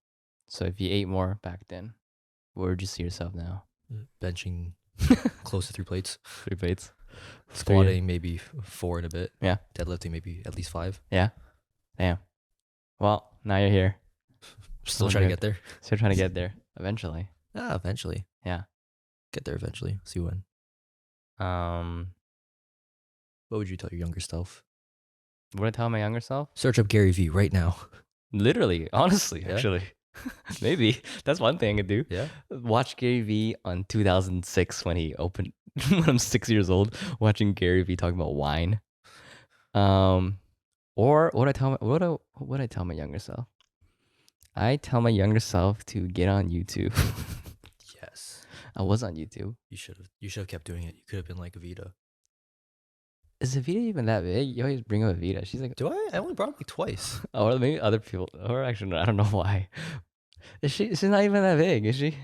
So if you ate more back then, where would you see yourself now? Benching close to 3 plates. 3 plates. Squatting maybe 4 in a bit. Yeah. Deadlifting maybe at least 5. Yeah. Damn. Well, now you're here. Still Oh, trying to good. get there. Still trying to get there eventually. Ah, eventually. Yeah. Get there eventually. See when. What What would you tell your younger self? would I tell my younger self? Search up Gary Vee right now. Literally, honestly, Yeah? actually. Maybe that's one thing I could do. Yeah. Watch Gary Vee on 2006 when he opened. When I'm 6 years old, watching Gary Vee talking about wine. Or what I tell my younger self? I tell my younger self to get on YouTube. Yes. I was on YouTube. You should have kept doing it. You could have been like Vita. Is Evita even that big? You always bring up Evita. She's like, Do I? I only brought it like twice. oh, or maybe other people. Or actually, no, I don't know why. Is she? She's not even that big, is she?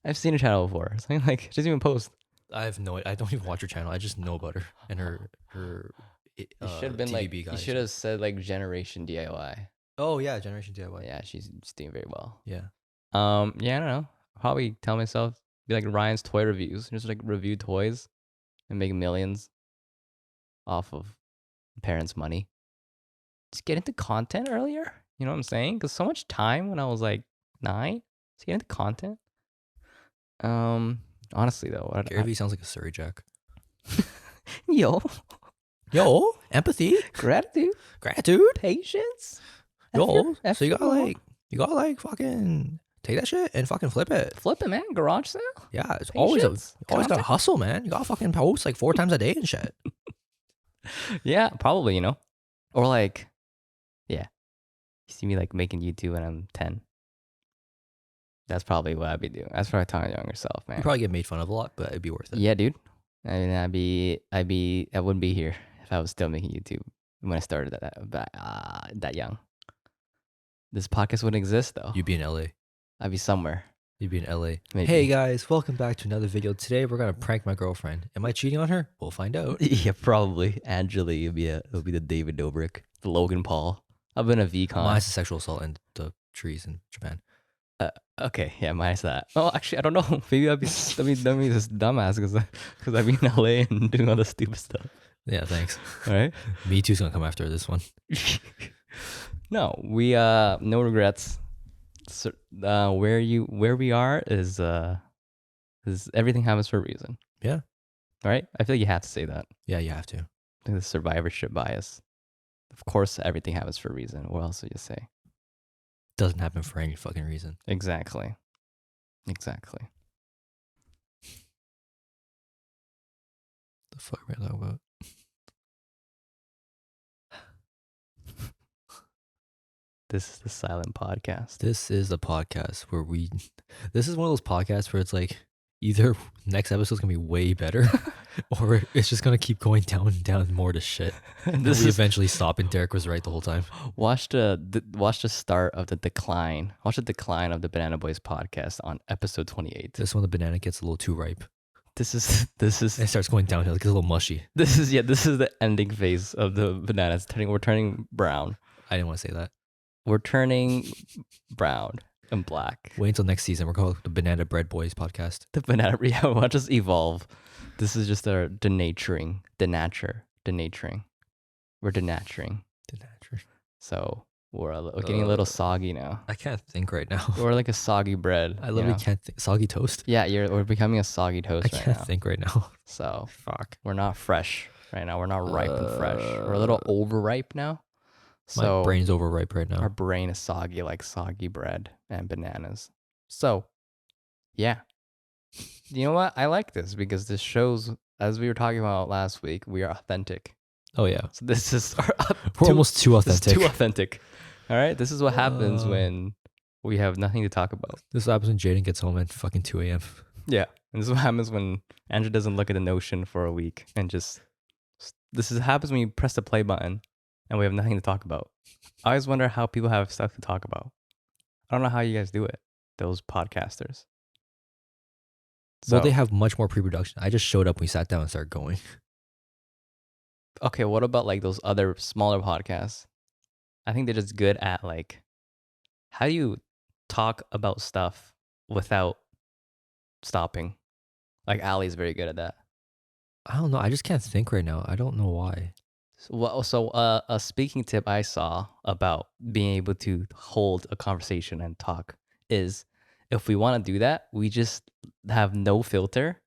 I've seen her channel before. Something like she doesn't even post. I have no. I don't even watch her channel. I just know about her and her. You should have been like. TVB You guys. should have said like Generation DIY. Oh yeah, Generation DIY. Yeah, she's doing very well. Yeah. Yeah, I don't know. Probably tell myself be like Ryan's toy reviews. Just like review toys and make millions off of parents' money. Just get into content earlier. You know what I'm saying? Because so much time when I was like 9 to get into content. Honestly though, Gary Vee sounds like a Surrey Jack. yo, Empathy, gratitude, patience. yo. F So you your gotta like fucking take that shit and fucking flip it. flip it, man. Garage sale. Yeah, it's always Patience, you always gotta content. hustle, man. You gotta fucking post like 4 times a day and shit. Yeah, probably. You know, or like, yeah. You see me like making YouTube when I'm 10. That's probably what I'd be doing. That's what I tell my younger self, man. You probably get made fun of a lot, but it'd be worth it. Yeah, dude. I mean, I wouldn't be here if I was still making YouTube when I started that young. This podcast wouldn't exist though. You'd be in LA. I'd be somewhere. You'd be in LA. Maybe. Hey guys, welcome back to another video. Today we're gonna prank my girlfriend. Am I cheating on her? We'll find out. Yeah, probably. Angela, it'll be the David Dobrik, the Logan Paul. I've been a VCon. Mine's a sexual assault in the trees in Japan. Okay, yeah, minus that. Oh, actually, I don't know. Maybe I'd be this dumbass because I'd be in LA and doing all the stupid stuff. Yeah, thanks. All right. Me too's gonna come after this one. No, we no regrets. So, where we are is everything happens for a reason. Yeah. All right. I feel like you have to say that. Yeah, you have to. The survivorship bias. Of course, everything happens for a reason. What else would you say? Doesn't happen for any fucking reason. Exactly. The fuck are we talking about? This is the silent podcast. This is a podcast where this is one of those podcasts where it's like either next episode's gonna be way better or it's just gonna keep going down and down more to shit. And we eventually stop and Derek was right the whole time. Watch the start of the decline. Watch the decline of the Banana Boys podcast on episode 28. This one the banana gets a little too ripe. This is It starts going downhill, it gets a little mushy. This is the ending phase of the bananas. We're turning brown. I didn't want to say that. We're turning brown and black. Wait until next season. We're called the Banana Bread Boys podcast. The banana, yeah, we'll just evolve. This is just our denaturing. We're denaturing. So we're getting a little soggy now. I can't think right now. We're like a soggy bread. I literally can't think. Soggy toast? Yeah, we're becoming a soggy toast I right can't now. think right now. So we're not fresh right now. We're not ripe and fresh. We're a little overripe now. So my brain's overripe right now. Our brain is soggy like soggy bread and bananas. So, yeah. You know what? I like this because this shows, as we were talking about last week, we are authentic. Oh, yeah. So this is we're almost too authentic. Too authentic. All right? This is what happens when we have nothing to talk about. This is what happens when Jaden gets home at fucking 2 a.m. Yeah. And this is what happens when Andrew doesn't look at the Notion for a week and just... happens when you press the play button and we have nothing to talk about. I always wonder how people have stuff to talk about. I don't know how you guys do it, those podcasters. Well, they have much more pre-production. I just showed up, we sat down and started going. Okay, what about like those other smaller podcasts? I think they're just good at like, how do you talk about stuff without stopping? Like Ali's very good at that. I don't know. I just can't think right now. I don't know why. So a speaking tip I saw about being able to hold a conversation and talk is if we want to do that, we just have no filter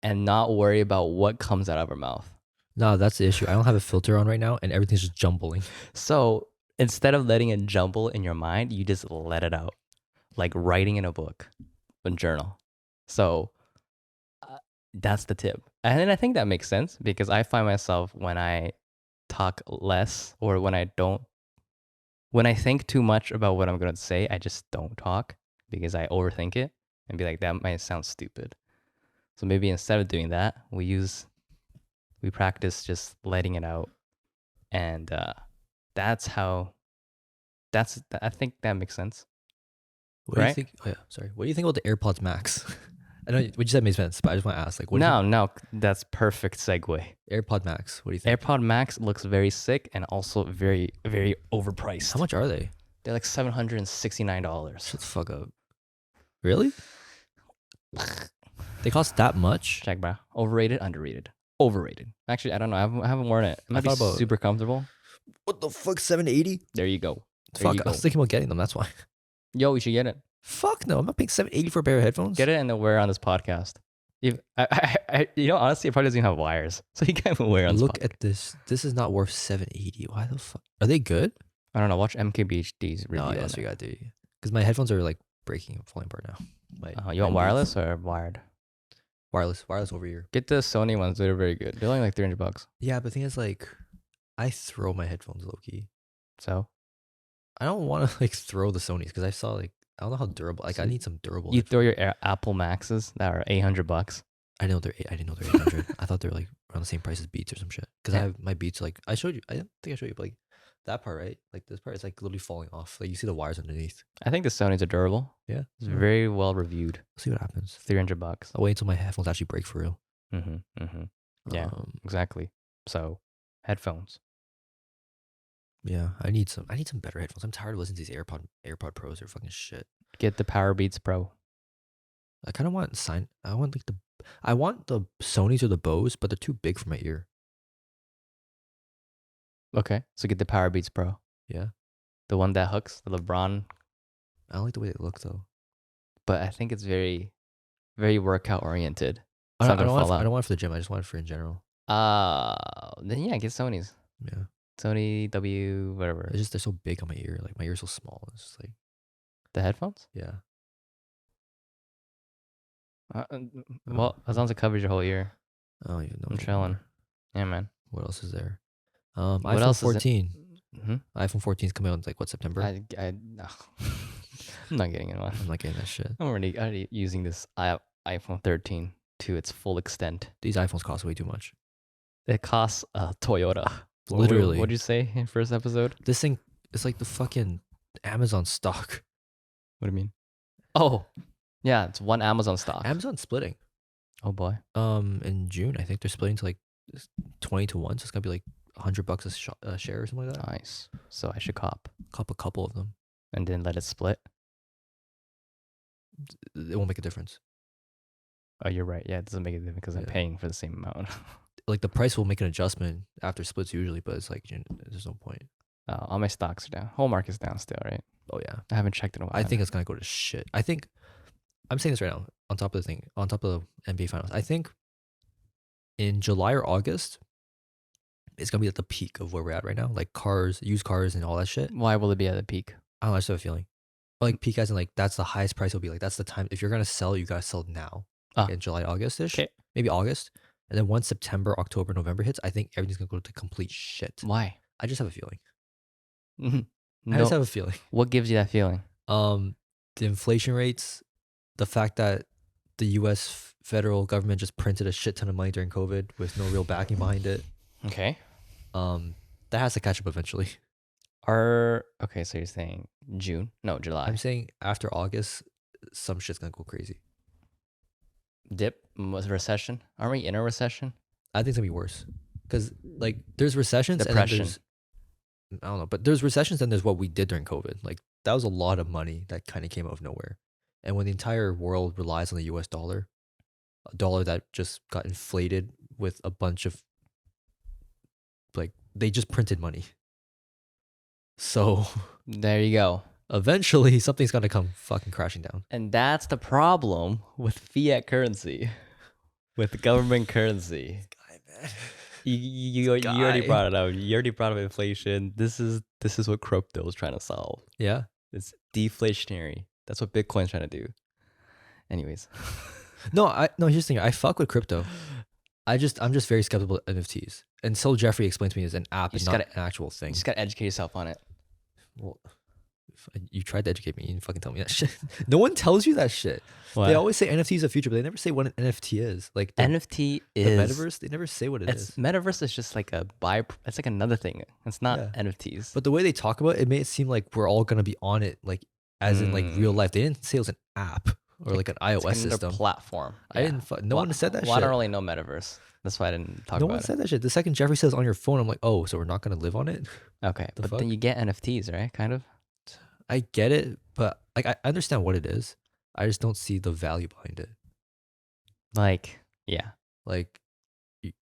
and not worry about what comes out of our mouth. No, that's the issue. I don't have a filter on right now and everything's just jumbling. So instead of letting it jumble in your mind, you just let it out, like writing in a book, a journal. So that's the tip. And then I think that makes sense because I find myself when I talk less or when I think too much about what I'm going to say, I just don't talk because I overthink it and be like, that might sound stupid. So maybe instead of doing that, we practice just letting it out. And I think that makes sense. What do you Right? think? Oh yeah, sorry. What do you think about the AirPods Max? I know what you said made sense, but I just want to ask, like, what do you think? No, that's perfect segue. AirPod Max. What do you think? AirPod Max looks very sick and also very, very overpriced. How much are they? They're like $769. Shut the fuck up. Really? They cost that much? Check, bro. Overrated, underrated. Overrated. Actually, I don't know. I haven't worn it. It might be super comfortable. What the fuck? 780? There you go. Fuck, I was thinking about getting them. That's why. Yo, we should get it. Fuck no, I'm not paying $780 for a pair of headphones. Get it and then wear it on this podcast. If honestly, it probably doesn't even have wires, so you can't even wear it on this Look podcast. at this. This is not worth $780. Why the fuck? Are they good? I don't know. Watch MKBHD's review. No, yes, we got to. Because my headphones are like breaking and falling apart now. You want wireless or wired? Wireless over here. Get the Sony ones. They're very good. They're only like $300. Yeah, but the thing is, like, I throw my headphones low key. So I don't want to like throw the Sonys because I saw like I don't know how durable. Like, I need some durable. You throw your Apple Maxes that are $800. I didn't know they're 800. I thought they were like around the same price as Beats or some shit. Because I have my Beats, like I showed you. I don't think I showed you, but like that part, right? Like this part is like literally falling off. Like you see the wires underneath. I think the Sonys are durable. Yeah, it's very well reviewed. Let's see what happens. $300. I'll wait until my headphones actually break for real. Yeah, exactly. So headphones. Yeah, I need some better headphones. I'm tired of listening to these AirPod Pros. They're fucking shit. Get the Power Beats Pro. I kind of want I want the Sonys or the Bose, but they're too big for my ear. Okay, so get the Power Beats Pro. Yeah, the one that hooks, the LeBron. I don't like the way they look though. But I think it's very, very workout oriented. I don't want it for the gym. I just want it for in general. Then yeah, get Sony's. Yeah. Sony W whatever. It's just they're so big on my ear. Like my ear's so small. It's just like the headphones. Yeah. Well, as long as it covers your whole ear. I don't even know. I'm chilling. Yeah, man. What else is there? What iPhone else 14. iPhone 14 is coming out in like what, September? No. I'm not getting it one. I'm not getting that shit. I'm already using this iPhone 13 to its full extent. These iPhones cost way too much. It costs a Toyota. Literally. What did you say in first episode? This thing is like the fucking Amazon stock. What do you mean? Oh, yeah, it's one Amazon stock. Amazon's splitting. Oh boy. In June, I think they're splitting to like 20 to 1. So it's gonna be like $100 a share or something like that. Nice. So I should cop a couple of them, and then let it split. It won't make a difference. Oh, you're right. Yeah, it doesn't make a difference because I'm paying for the same amount. Like the price will make an adjustment after splits usually, but it's like there's no point. All my stocks are down. Whole market's down still, right? Oh yeah. I haven't checked in a while. I think it's gonna go to shit. I think I'm saying this right now on top of the NBA finals. I think in July or August, it's gonna be at the peak of where we're at right now. Like used cars and all that shit. Why will it be at the peak? I don't know, I just have a feeling. But like peak as in like that's the highest price will be. Like that's the time. If you're gonna sell, you gotta sell now. In July, August-ish. Okay. Maybe August. And then once September, October, November hits, I think everything's gonna go to complete shit. Why? I just have a feeling. No. I just have a feeling. What gives you that feeling? The inflation rates, the fact that the U.S. federal government just printed a shit ton of money during COVID with no real backing behind it. Okay. That has to catch up eventually. Okay, so you're saying June? No, July. I'm saying after August, some shit's gonna go crazy. Dip? Recession? Aren't we in a recession? I think it's gonna be worse. Because like there's recessions Depression. and then I don't know, but there's recessions and there's what we did during COVID. Like that was a lot of money that kind of came out of nowhere. And when the entire world relies on the US dollar, a dollar that just got inflated with a bunch of like they just printed money. So there you go. Eventually something's gonna come fucking crashing down. And that's the problem with fiat currency. With government currency. Guy, man. You already Guy. brought it up. You already brought up inflation. This is what crypto is trying to solve. Yeah. It's deflationary. That's what Bitcoin's trying to do. Anyways. No, here's the thing. I fuck with crypto. I'm just very skeptical of NFTs. And so Jeffrey explained to me as an app and not an actual You thing. just gotta educate yourself on it. Well, you tried to educate me. You didn't fucking tell me that shit. No one tells you that shit. What? They always say NFT is the future, but they never say what an NFT is. Like NFT the is metaverse. They never say what it is. Metaverse is just like it's like another thing. It's not Yeah. NFTs. But the way they talk about it, it made it seem like we're all gonna be on it, like as in like real life. They didn't say it was an app or like an iOS like system. platform. I didn't. No one said that. Well, shit. I don't really know metaverse. That's why I didn't talk No about one it. said that shit. The second Jeffrey says on your phone, I'm like, oh, so we're not gonna live on it. Okay, but then you get NFTs, right? Kind of. I get it, but like I understand what it is. I just don't see the value behind it. Like, yeah. Like,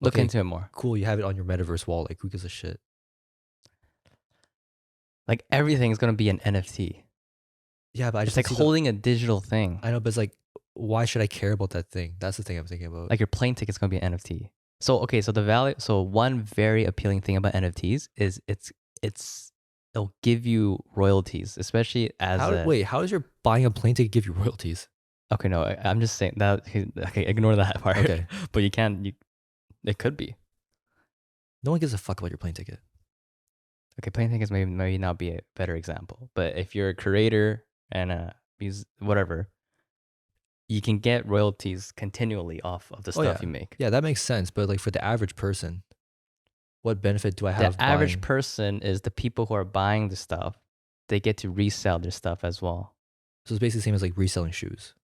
Look into it more. Cool, you have it on your metaverse wall. Like, who gives a shit? Like everything is gonna be an NFT. Yeah, but I just it's like holding a digital thing. I know, but it's like, why should I care about that thing? That's the thing I'm thinking about. Like your plane ticket's gonna be an NFT. So okay, so the value. So one very appealing thing about NFTs is it'll give you royalties, especially as how does your buying a plane ticket give you royalties? Okay, no, I'm just saying that. Okay, ignore that part. Okay, but it could be. No one gives a fuck about your plane ticket. Okay, plane tickets maybe not be a better example, but if you're a creator and whatever, you can get royalties continually off of the stuff you make. Yeah, that makes sense. But like for the average person, what benefit do I have? The average person is the people who are buying the stuff. They get to resell their stuff as well. So it's basically the same as like reselling shoes.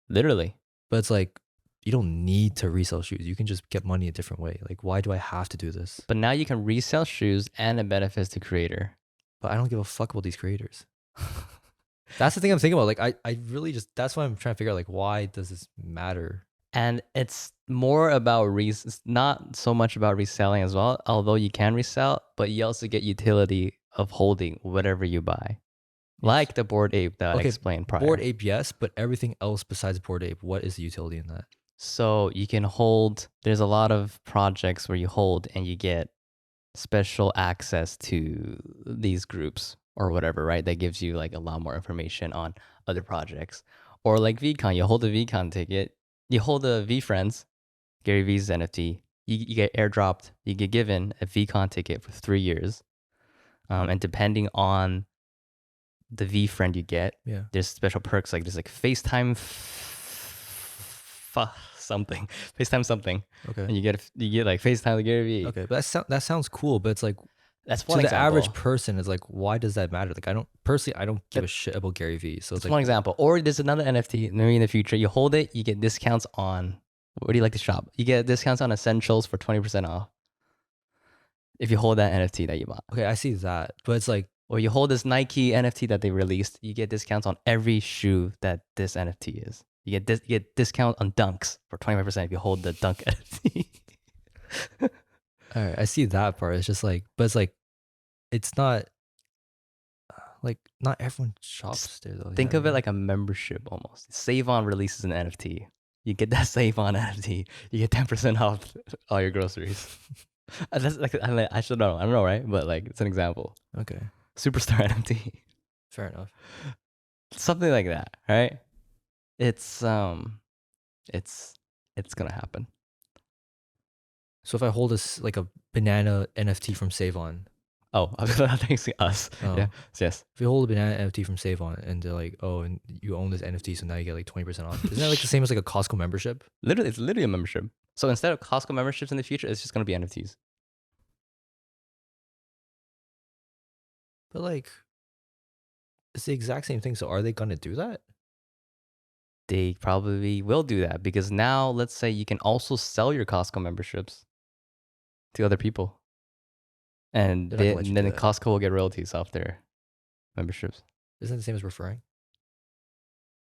Literally. But it's like, you don't need to resell shoes. You can just get money a different way. Like, why do I have to do this? But now you can resell shoes and it benefits the creator. But I don't give a fuck about these creators. That's the thing I'm thinking about. Like, I really just, that's why I'm trying to figure out, like, why does this matter? And it's more about it's not so much about reselling as well, although you can resell, but you also get utility of holding whatever you buy. Like the Bored Ape that I explained prior. Bored Ape, yes, but everything else besides Bored Ape, what is the utility in that? So you can hold, there's a lot of projects where you hold and you get special access to these groups or whatever, right? That gives you like a lot more information on other projects. Or like VCon, you hold a VCon ticket, you hold a VFriends, Gary V's NFT, you get airdropped, you get given a VCon ticket for 3 years. And depending on the VFriend you get, there's special perks, like there's like FaceTime something. Okay. And you get like FaceTime with Gary V. Okay, but that sounds cool, but it's like, that's one to example. The average person is like, why does that matter? Like, I don't give a shit about Gary V. So it's like one example. Or there's another NFT. Maybe in the future, you hold it, you get discounts on. Where do you like to shop? You get discounts on essentials for 20% off. If you hold that NFT that you bought. Okay, I see that, but it's like, or you hold this Nike NFT that they released, you get discounts on every shoe that this NFT is. You get discount on Dunks for 25% if you hold the Dunk NFT. All right, I see that part. It's just like, but it's like, it's not like, not everyone shops there though. Think of it like a membership almost. Save On releases an NFT. You get that Save On NFT. You get 10% off all your groceries. That's like, I should know. I don't know, right? But like, it's an example. Okay. Superstar NFT. Fair enough. Something like that, right? It's gonna happen. So if I hold this like a banana NFT from Save On. Oh, I think us. Oh. Yeah. Yes. If you hold a banana NFT from Save On and they're like, oh, and you own this NFT, so now you get like 20% off. Isn't that like the same as like a Costco membership? Literally, it's literally a membership. So instead of Costco memberships in the future, it's just gonna be NFTs. But like, it's the exact same thing. So are they gonna do that? They probably will do that because now, let's say you can also sell your Costco memberships to other people, and then Costco will get royalties off their memberships. Isn't it the same as referring?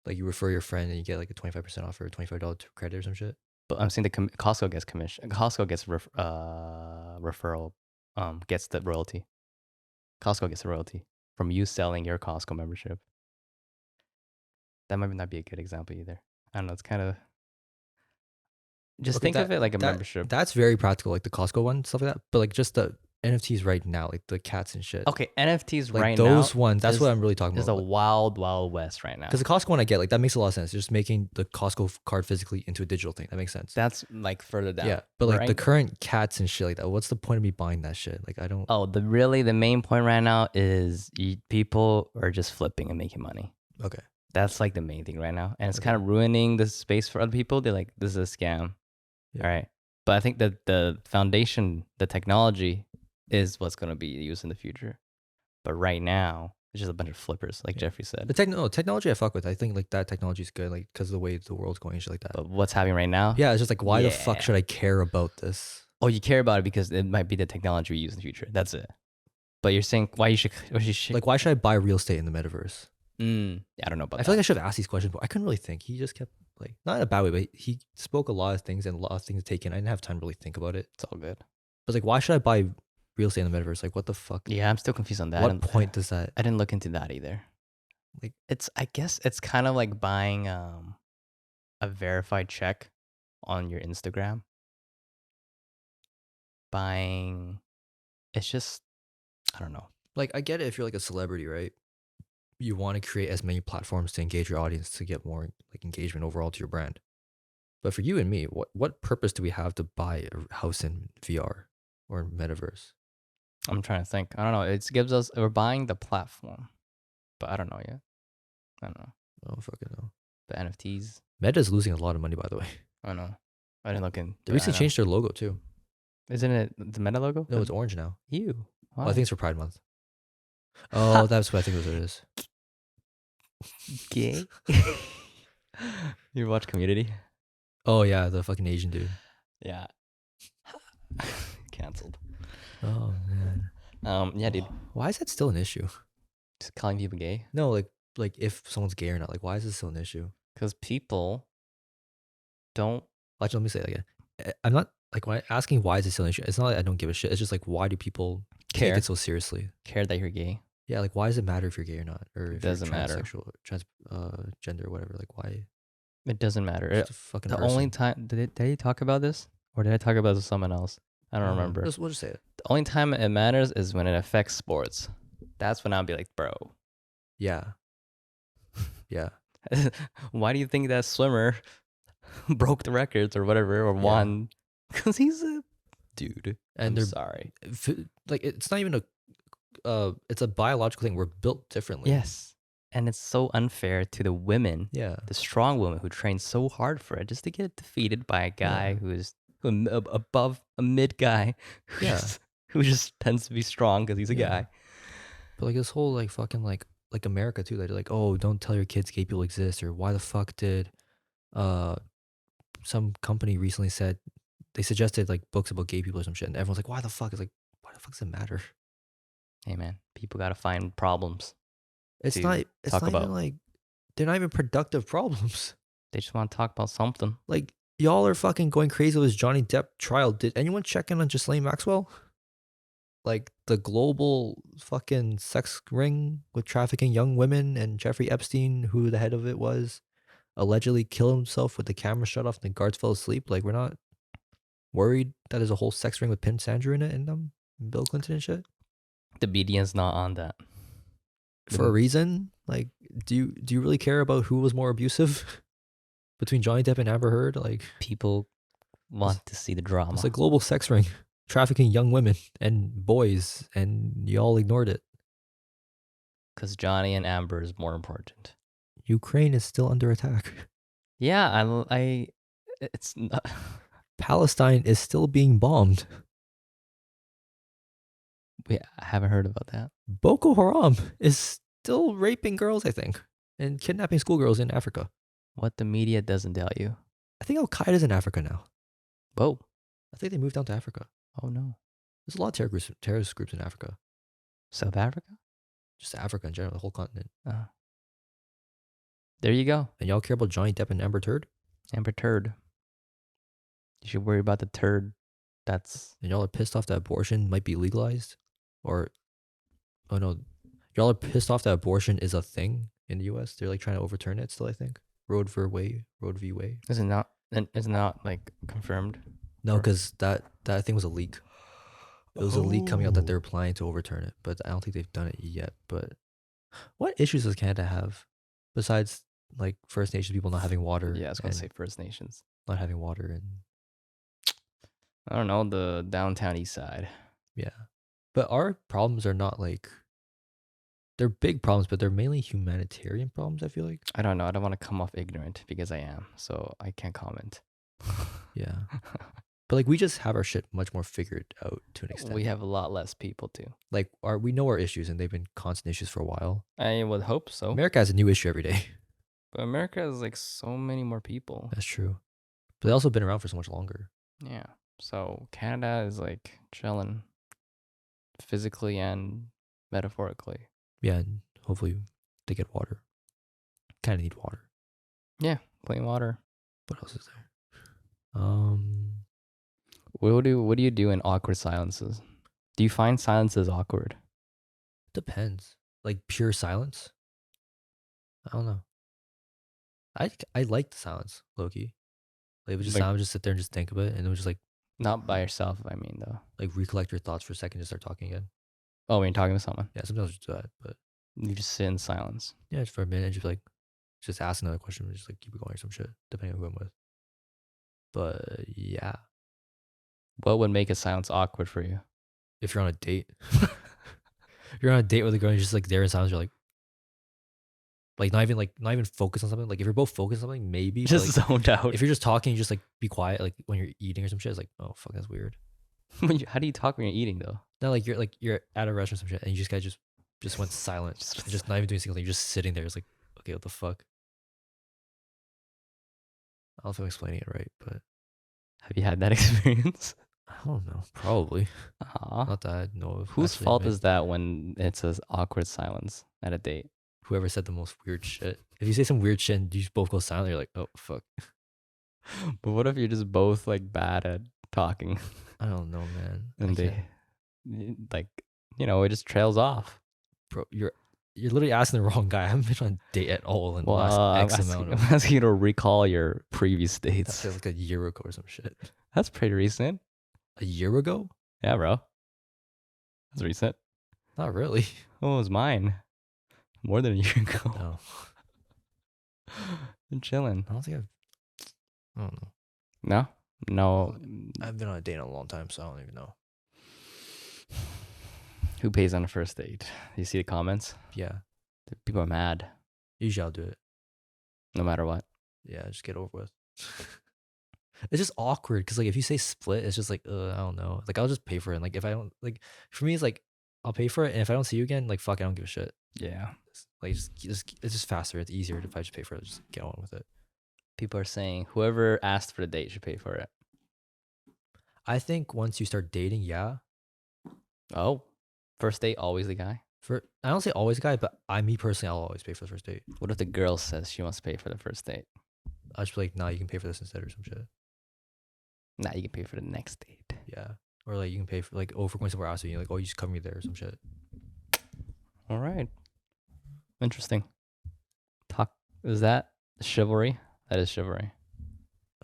Like you refer your friend and you get like a 25% off or a $25 credit or some shit. But I'm saying Costco gets commission. Costco gets referral, gets the royalty. Costco gets the royalty from you selling your Costco membership. That might not be a good example either. I don't know. It's kind of Just Okay, think of it like a membership. that's very practical, like the Costco one, stuff like that. But like just the NFTs right now, like the cats and shit. Okay, NFTs Like right now those ones, that's what I'm really talking is a about. wild, wild west right now. Because the Costco one I get, like that makes a lot of sense. Just making the Costco card physically into a digital thing. That makes sense. That's like further down. Yeah. But like the right? current cats and shit like that, what's the point of me buying that shit? Like I don't Oh, the main point right now is people are just flipping and making money. Okay. That's like the main thing right now, and it's Okay. kind of ruining the space for other people. They're like, this is a scam. Yeah. All right. But I think that the foundation, the technology is what's going to be used in the future. But right now, it's just a bunch of flippers, like Jeffrey said. The technology I fuck with. I think like that technology is good, like because of the way the world's going and shit like that. But what's happening right now? Yeah, it's just like why the fuck Yeah. should I care about this? Oh, you care about it because it might be the technology we use in the future. That's it. But you're saying why you should Like why should I buy real estate in the metaverse? yeah, I don't know about I that. feel like I should have asked these questions, but I couldn't really think. He just kept like not in a bad way, but he spoke a lot of things and a lot of things to take in. I didn't have time to really think about it. It's all good. But like, why should I buy real estate in the metaverse? Like, what the fuck? Yeah, I'm still confused on that. What point does that? I didn't look into that either. Like, I guess it's kind of like buying a verified check on your Instagram. It's just, I don't know. like I get it if you're like a celebrity, right? You want to create as many platforms to engage your audience to get more like engagement overall to your brand. But for you and me, what purpose do we have to buy a house in VR or metaverse? I'm trying to think. I don't know. It gives us, we're buying the platform, but I don't know yet. I don't know. I don't fucking know. The NFTs. Meta's losing a lot of money, by the way. I don't know. I didn't look in. They recently changed their logo too. Isn't it the Meta logo? No, it's orange now. Ew. Well, I think it's for Pride Month. Oh, that's what I think it is. Gay. You watch Community? Oh yeah, the fucking Asian dude. Yeah. Cancelled. Oh man. Yeah, dude. Why is that still an issue? Just calling people gay? No, like if someone's gay or not. Like, why is this still an issue? Because people don't. Actually, let me say it again. I'm not like when asking why is it still an issue. It's not like I don't give a shit. It's just like why do people Care. take it so seriously? Care that you're gay. Yeah, like why does it matter if you're gay or not, or if doesn't you're matter. transsexual, gender, or whatever? Like why? It doesn't matter. Just a fucking The person. only time did he talk about this, or did I talk about this with someone else? I don't remember. We'll just say it. The only time it matters is when it affects sports. That's when I'll be like, bro. Yeah. Yeah. Why do you think that swimmer broke the records or whatever or won? Because he's a dude. And I'm they're sorry. Like it's not even a. It's a biological thing. We're built differently. Yes. And it's so unfair to the women, Yeah. the strong women who train so hard for it, just to get defeated by a guy who is above a mid guy who just tends to be strong because he's a guy. But like this whole like fucking like America too, they're like, oh, don't tell your kids gay people exist, or why the fuck did some company recently said they suggested like books about gay people or some shit, and everyone's like, why the fuck? It's like, why the fuck does it matter? Hey man, people gotta find problems. It's to not talk about. even like they're not even productive problems. They just want to talk about something. Like y'all are fucking going crazy with this Johnny Depp trial. Did anyone check in on Ghislaine Maxwell? Like the global fucking sex ring with trafficking young women, and Jeffrey Epstein, who the head of it was, allegedly killed himself with the camera shut off and the guards fell asleep. Like we're not worried that there's a whole sex ring with Prince Andrew in it and Bill Clinton and shit. The media's not on that. For a reason. Like, do you really care about who was more abusive between Johnny Depp and Amber Heard? Like, people want to see the drama. It's a global sex ring, trafficking young women and boys, and y'all ignored it. Because Johnny and Amber is more important. Ukraine is still under attack. Yeah, it's not. Palestine is still being bombed. I haven't heard about that. Boko Haram is still raping girls, I think, and kidnapping schoolgirls in Africa. What the media doesn't tell you. I think Al Qaeda's in Africa now. Whoa. I think they moved down to Africa. Oh no. There's a lot of terrorist groups in Africa. South Africa? Just Africa in general, the whole continent. There you go. And y'all care about Johnny Depp and Amber Turd? Amber Turd. You should worry about the turd. And y'all are pissed off that abortion might be legalized? Or, oh no, y'all are pissed off that abortion is a thing in the US? They're like trying to overturn it still, I think. Roe v. Wade. Is it not? And it's not like confirmed. No, Or- because that thing was a leak. It was a leak coming out that they're Oh. planning to overturn it, but I don't think they've done it yet. But what issues does Canada have besides like First Nations people not having water Yeah, I was gonna and say First Nations. not having water and I don't know, the downtown east side. yeah. But our problems are not like they're big problems, but they're mainly humanitarian problems, I feel like. I don't know. I don't want to come off ignorant because I am, so I can't comment. Yeah. But like we just have our shit much more figured out to an extent. We have a lot less people too. Like we know our issues and they've been constant issues for a while. I would hope so. America has a new issue every day. But America has like so many more people. That's true. But they've also been around for so much longer. Yeah. So Canada is like chilling physically and metaphorically. Yeah, and hopefully they get water. Kind of need water. Yeah, plain water. What else is there? What do you do in awkward silences? Do you find silences awkward? Depends. Like pure silence. I don't know. I like the silence, Loki. Like it was just Like- silent, just sit there and just think of it, and it was just Not by yourself, I mean though. like recollect your thoughts for a second, just start talking again. Oh, when you're talking to someone, Yeah, sometimes I just do that, but you just sit in silence. yeah, just for a minute, just ask another question, and just like keep it going or some shit, depending on who I'm with. But yeah, What would make a silence awkward for you? if you're on a date, you're on a date with a girl, and you're just like there in silence, you're like not even focused on something. Like if you're both focused on something, maybe. But, Just like, zoned out. if you're just talking, you just like be quiet. Like when you're eating or some shit, it's like, oh fuck, that's weird. How do you talk when you're eating though? No, like you're at a restaurant or some shit, and you just guys just went silent, just not even doing a single thing. You're just sitting there. It's like, okay, what the fuck? I don't know if I'm explaining it right, but Have you had that experience? I don't know. Probably Aw. not that I know of. Whose actually, fault maybe is that when it's an awkward silence at a date? whoever said the most weird shit? If you say some weird shit and you just both go silent, you're like, oh fuck. But what if you're just both like bad at talking I don't know, man. and I can't- like, it just trails off? bro, you're literally asking the wrong guy. I haven't been on a date at all in the last I'm X amount I'm of. asking you to recall your previous That dates. feels like a year ago or some shit. That's pretty recent. A year ago? Yeah, bro. That's recent. Not really. Oh, it was mine. More than a year ago. No, I'm chilling. I don't think I don't know. No? No. I've been on a date in a long time, so I don't even know. Who pays on a first date? You see the comments? Yeah, People are mad usually I'll do it. no matter what. Yeah, just get over with. It's just awkward because like if you say split, it's just like I don't know. Like I'll just pay for it. And, like if I don't like, for me it's like I'll pay for it, and if I don't see you again, like fuck, I don't give a shit. Yeah. Like just it's just faster. It's easier if I just pay for it. Just get on with it. People are saying whoever asked for the date should pay for it. I think once you start dating, yeah. Oh, first date, always the guy? For I don't say always a guy, but me personally, I'll always pay for the first date. What if the girl says she wants to pay for the first date? I'll just be like, nah, you can pay for this instead or some shit. Nah, you can pay for the next date. Yeah. Or like you can pay for like, oh, if we're going somewhere else, and you're like, oh, you just cover me there or some shit. All right. Interesting. Is that chivalry? That is chivalry.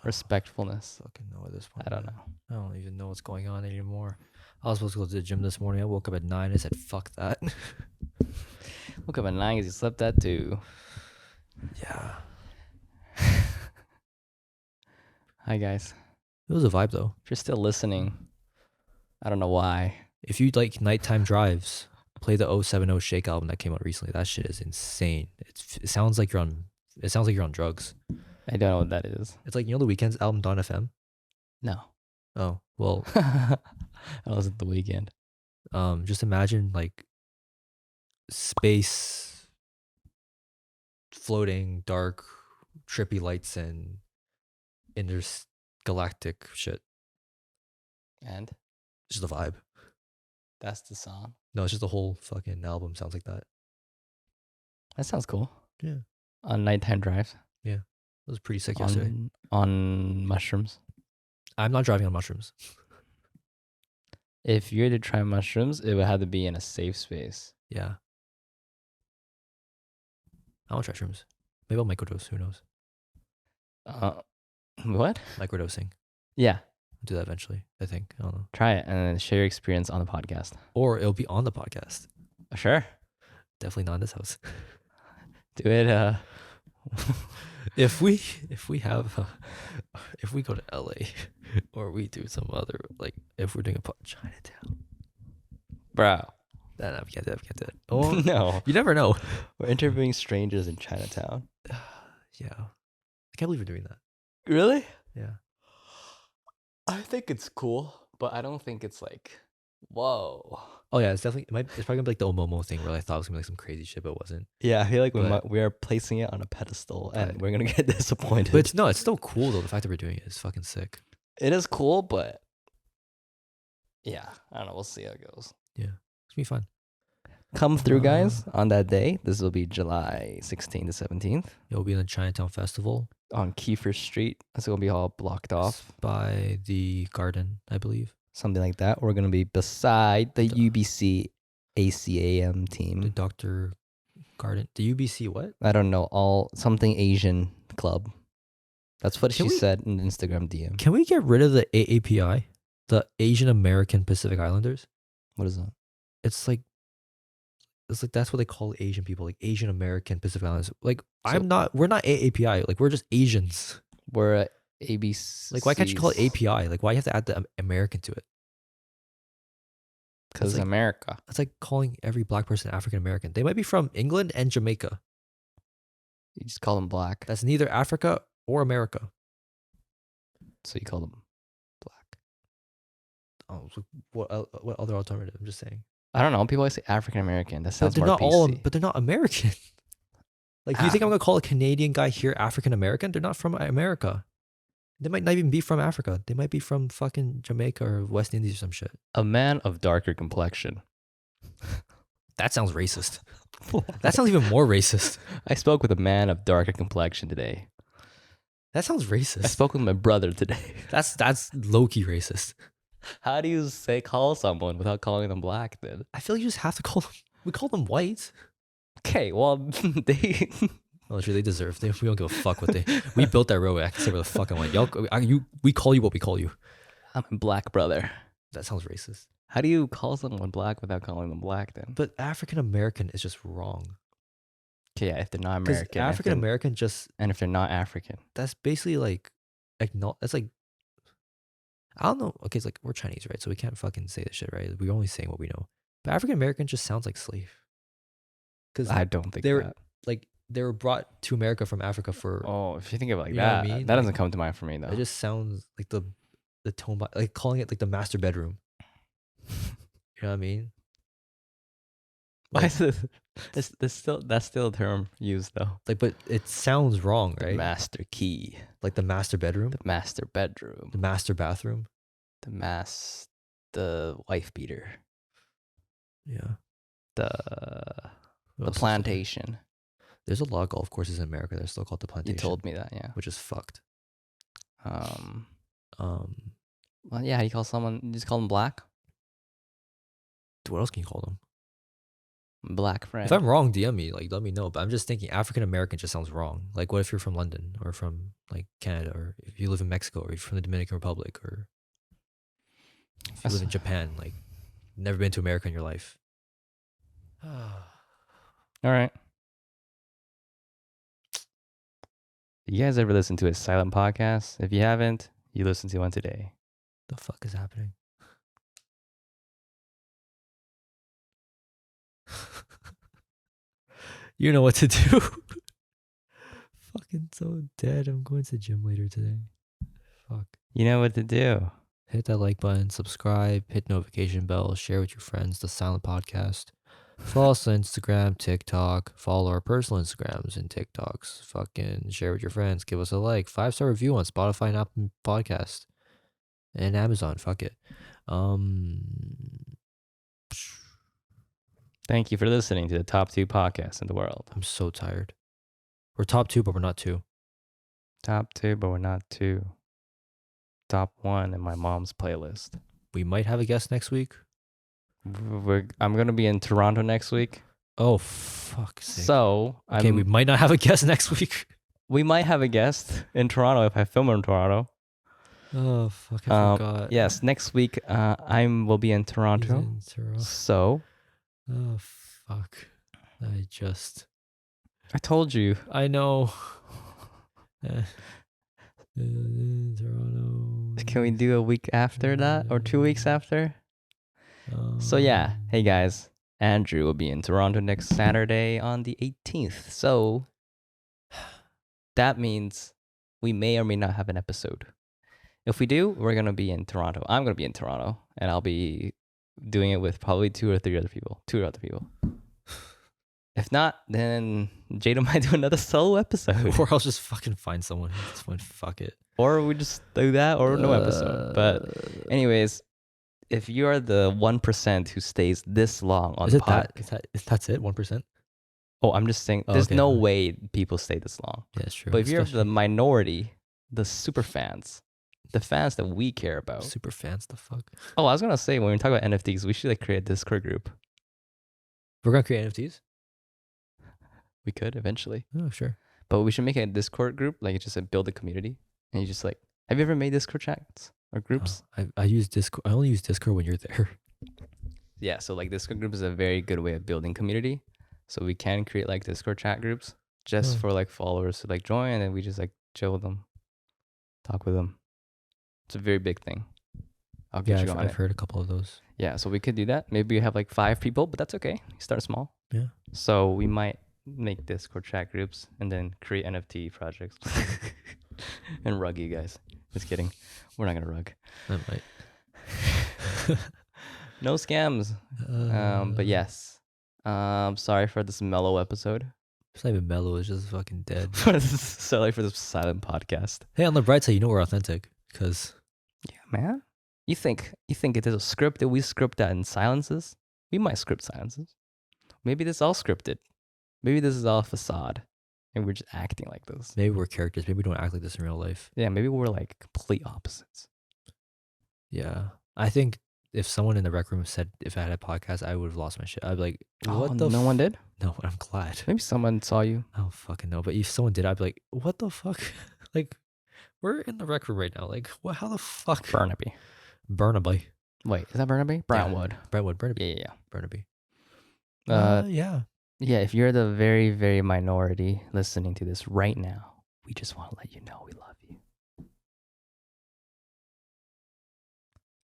Respectfulness. Fucking know at this point. I don't man. know. I don't even know what's going on anymore. I was supposed to go to the gym this morning. I woke up at 9. I said, fuck that. Woke up at 9 because you slept at 2. Yeah. Hi, guys. It was a vibe though. If you're still listening, I don't know why. If you like nighttime drives, play the 070 Shake album that came out recently. That shit is insane. It sounds like you're on drugs. I don't know what that is. It's like, you know, the Weeknd's album Dawn FM? No. Oh, well, I wasn't the weekend. just imagine like space, floating, dark, trippy lights and intergalactic shit. And It's just a vibe. that's the song. No, it's just the whole fucking album sounds like that. That sounds cool. Yeah. On nighttime drives. It was pretty sick yesterday. On mushrooms. I'm not driving on mushrooms. If you were to try mushrooms, it would have to be in a safe space. Yeah. I want to try shrooms. Maybe I'll microdose. Who knows? What? Microdosing. Yeah. I'll do that eventually, I think. I don't know. Try it and then share your experience on the podcast. Or it'll be on the podcast. Sure. Definitely not in this house. Do it. If we have if we go to LA or we do some other, like, if we're doing a Chinatown, Bro. no, we can't do that. Oh No. you never know. We're interviewing strangers in Chinatown. Yeah, I can't believe we're doing that. Really? Yeah. I think it's cool, but I don't think it's like, whoa. Oh yeah, it's probably gonna be like the Omomo thing where I thought it was gonna be like some crazy shit, but it wasn't. Yeah, I feel like But- we are placing it on a pedestal and But- we're gonna get disappointed. But it's still cool though. The fact that we're doing it is fucking sick. It is cool, but yeah, I don't know. We'll see how it goes. It's gonna be fun. Come through, guys, on that day. This will be July 16th to 17th It'll be in the Chinatown Festival on Kiefer Street. It's gonna be all blocked off, by the Garden, I believe. something like that. We're gonna be beside the UBC ACAM The team. Dr. Garden, the UBC what? I don't know, all something Asian club. That's what Can she we- said in Instagram DM. Can we get rid of the AAPI, the Asian American Pacific Islanders? What is that? It's like that's what they call Asian people, like Asian American Pacific Islanders. Like So- we're not AAPI. Like we're just Asians. We're at ABC. Like why can't you call it API? Like why you have to add the American to it? Because It's like- America. That's like calling every black person African American. They might be from England and Jamaica. You just call them black, That's neither Africa or America. so you call them black. Oh, so what other alternative? I'm just saying. I don't know. People always say African American. That But sounds they're more not all. PC. But they're not American. Like, do you think I'm gonna call a Canadian guy here African American? They're not from America. They might not even be from Africa. They might be from fucking Jamaica or West Indies or some shit. A man of darker complexion. That sounds racist. That sounds even more racist. I spoke with a man of darker complexion today. That sounds I racist. spoke with my brother today. That's low key racist. How do you say call someone without calling them black then? I feel like you just have to call them. We call them white. Okay, well, they. Well, sure, they deserve. We don't give a fuck what they. We built that road. I can say where the fuck I want. We call you what we call you. I'm a black brother. That sounds racist. How do you call someone black without calling them black then? But African American is just wrong. Okay, yeah, if they're not Because American. African American just And if they're not African. that's basically like that's like I don't know. Okay, it's like we're Chinese, right? So we can't fucking say this shit, right? We're only saying what we know. But African American just sounds like slave. Because I don't think they're that. like they were brought to America from Africa for. Oh, if you think of it like You know what I that, mean? that doesn't Like, come to mind for me though. It just sounds like the tone, like calling it like the master bedroom. You know what I mean? Why is this? That's still a term used though. Like, but it sounds wrong, The right? master key, Like the master bedroom, the master bedroom, the master bathroom. the wife beater, Yeah. the What else is there? plantation. There's a lot of golf courses in America that are still called the You plantation. told me that, yeah. which is fucked. Um, Um, well, yeah. You call someone, you just call them black, what else can you call them? black friend. If I'm wrong, DM me. Like, let me know. But I'm just thinking African American just sounds wrong. Like, what if you're from London or from like Canada, or if you live in Mexico, or if you're from the Dominican Republic, or if you live in Japan, like, never been to America in your life. All right. You guys ever listen to a silent podcast? If you haven't, you listen to one today. The fuck is happening? You know what to do. Fucking so dead. I'm going to the gym later today. Fuck. You know what to do. Hit that like button, subscribe, hit notification bell, share with your friends the silent podcast. Follow us on Instagram, TikTok, follow our personal Instagrams and TikToks. Fucking share with your friends, give us a like, 5-star review on Spotify and Apple Podcast. And Amazon, fuck it. Thank you for listening to the top 2 podcasts in the world. I'm so tired. We're top 2, but we're not 2. Top 2, but we're not 2. Top 1 in my mom's playlist. We might have a guest next week. I'm going to be in Toronto next week. Oh, fuck's sake. So, Okay, we might not have a guest next week. we might have a guest in Toronto if I film in Toronto. Oh fuck! I forgot. Yes, next week I will be in He's Toronto. in Toronto. So Oh fuck! I told you. I know. Toronto. Can we do a week after that or 2 weeks after? So yeah, hey guys, Andrew will be in Toronto next Saturday on the 18th. So that means we may or may not have an episode. If we do, we're gonna be in Toronto. I'm gonna be in Toronto, and I'll be doing it with probably 2 or 3 other people. 2 other people. If not, then Jada might do another solo episode. Or I'll just fucking find someone. Just fuck it. Or we just do that or no episode. But anyways, if you are the 1% who stays this long on is the it pod, that's it? 1%? oh, I'm just saying, there's no way people stay this long. Yeah, it's true. But if you're the minority, the super fans, the fans that we care about. Super fans, the fuck? Oh, I was gonna say, when we talk about NFTs, we should like create a Discord group. We're gonna create NFTs? We could eventually. Oh, sure. But we should make a Discord group, like just like, build a community. And you just like, have you ever made Discord chats or groups? I use Discord. I only use Discord when you're there. Yeah, so like Discord group is a very good way of building community. So we can create like Discord chat groups just for like followers to like join, and then we just like chill with them, talk with them. It's a very big thing. I'll get you on I've heard a couple of those. Yeah, so we could do that. Maybe we have like 5 people, but that's okay. You start small. Yeah. So we might make Discord chat groups and then create NFT projects and rug you guys. Just kidding. We're not gonna rug. I might. No scams. But yes. Sorry for this mellow episode. It's not even mellow. It's just fucking dead. Sorry for this silent podcast. Hey, on the bright side, you know we're authentic because. Yeah, man. You think it is a script that we script that in silences? We might script silences. Maybe this is all scripted. Maybe this is all a facade, and we're just acting like this. Maybe we're characters. Maybe we don't act like this in real life. Yeah, maybe we're like complete opposites. Yeah, I think if someone in the rec room said if I had a podcast, I would have lost my shit. I'd be like, "What the? No one did? No, I'm glad. Maybe someone saw you. I don't fucking know. But if someone did, I'd be like, "What the fuck? Like, we're in the rec room right now. Like, what? How the fuck?" Burnaby. Wait, is that Burnaby? Brownwood. Burnaby. Yeah. Burnaby. Yeah. Yeah, if you're the very, very minority listening to this right now, we just want to let you know we love you.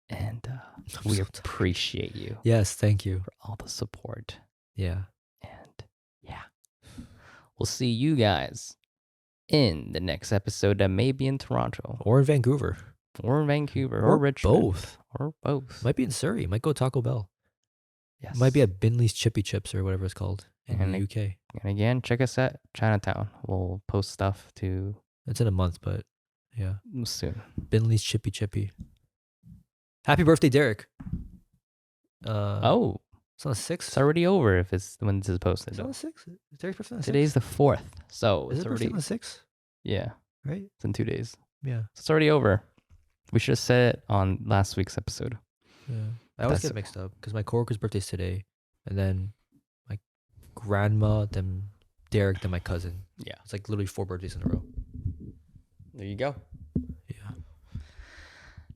And we appreciate you. Yes, thank you. For all the support. Yeah. And yeah. We'll see you guys in the next episode that may be in Toronto. Or in Vancouver. Or Vancouver. Or Richmond. Or both. Might be in Surrey. Might go Taco Bell. Yes. Might be at Binley's Chippy Chips or whatever it's called in the UK. And again, check us at Chinatown. We'll post stuff to... It's in a month, but yeah. Soon. Binley's Chippy. Happy birthday, Derek. It's on the 6th? It's already over if it's when this is posted. It's on the 6th? Derek's birthday on the 6th? Today's the 4th. So is it's it already on the 6th? Yeah. Right? It's in 2 days. Yeah. So it's already over. We should have said it on last week's episode. Yeah. I always get mixed up because my coworker's birthday's today, and then my grandma, then Derek, then my cousin. Yeah. It's like literally 4 birthdays in a row. There you go. Yeah.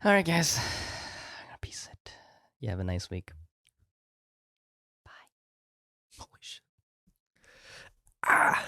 All right, guys. I'm gonna peace it. You have a nice week. Bye. Holy shit. Ah.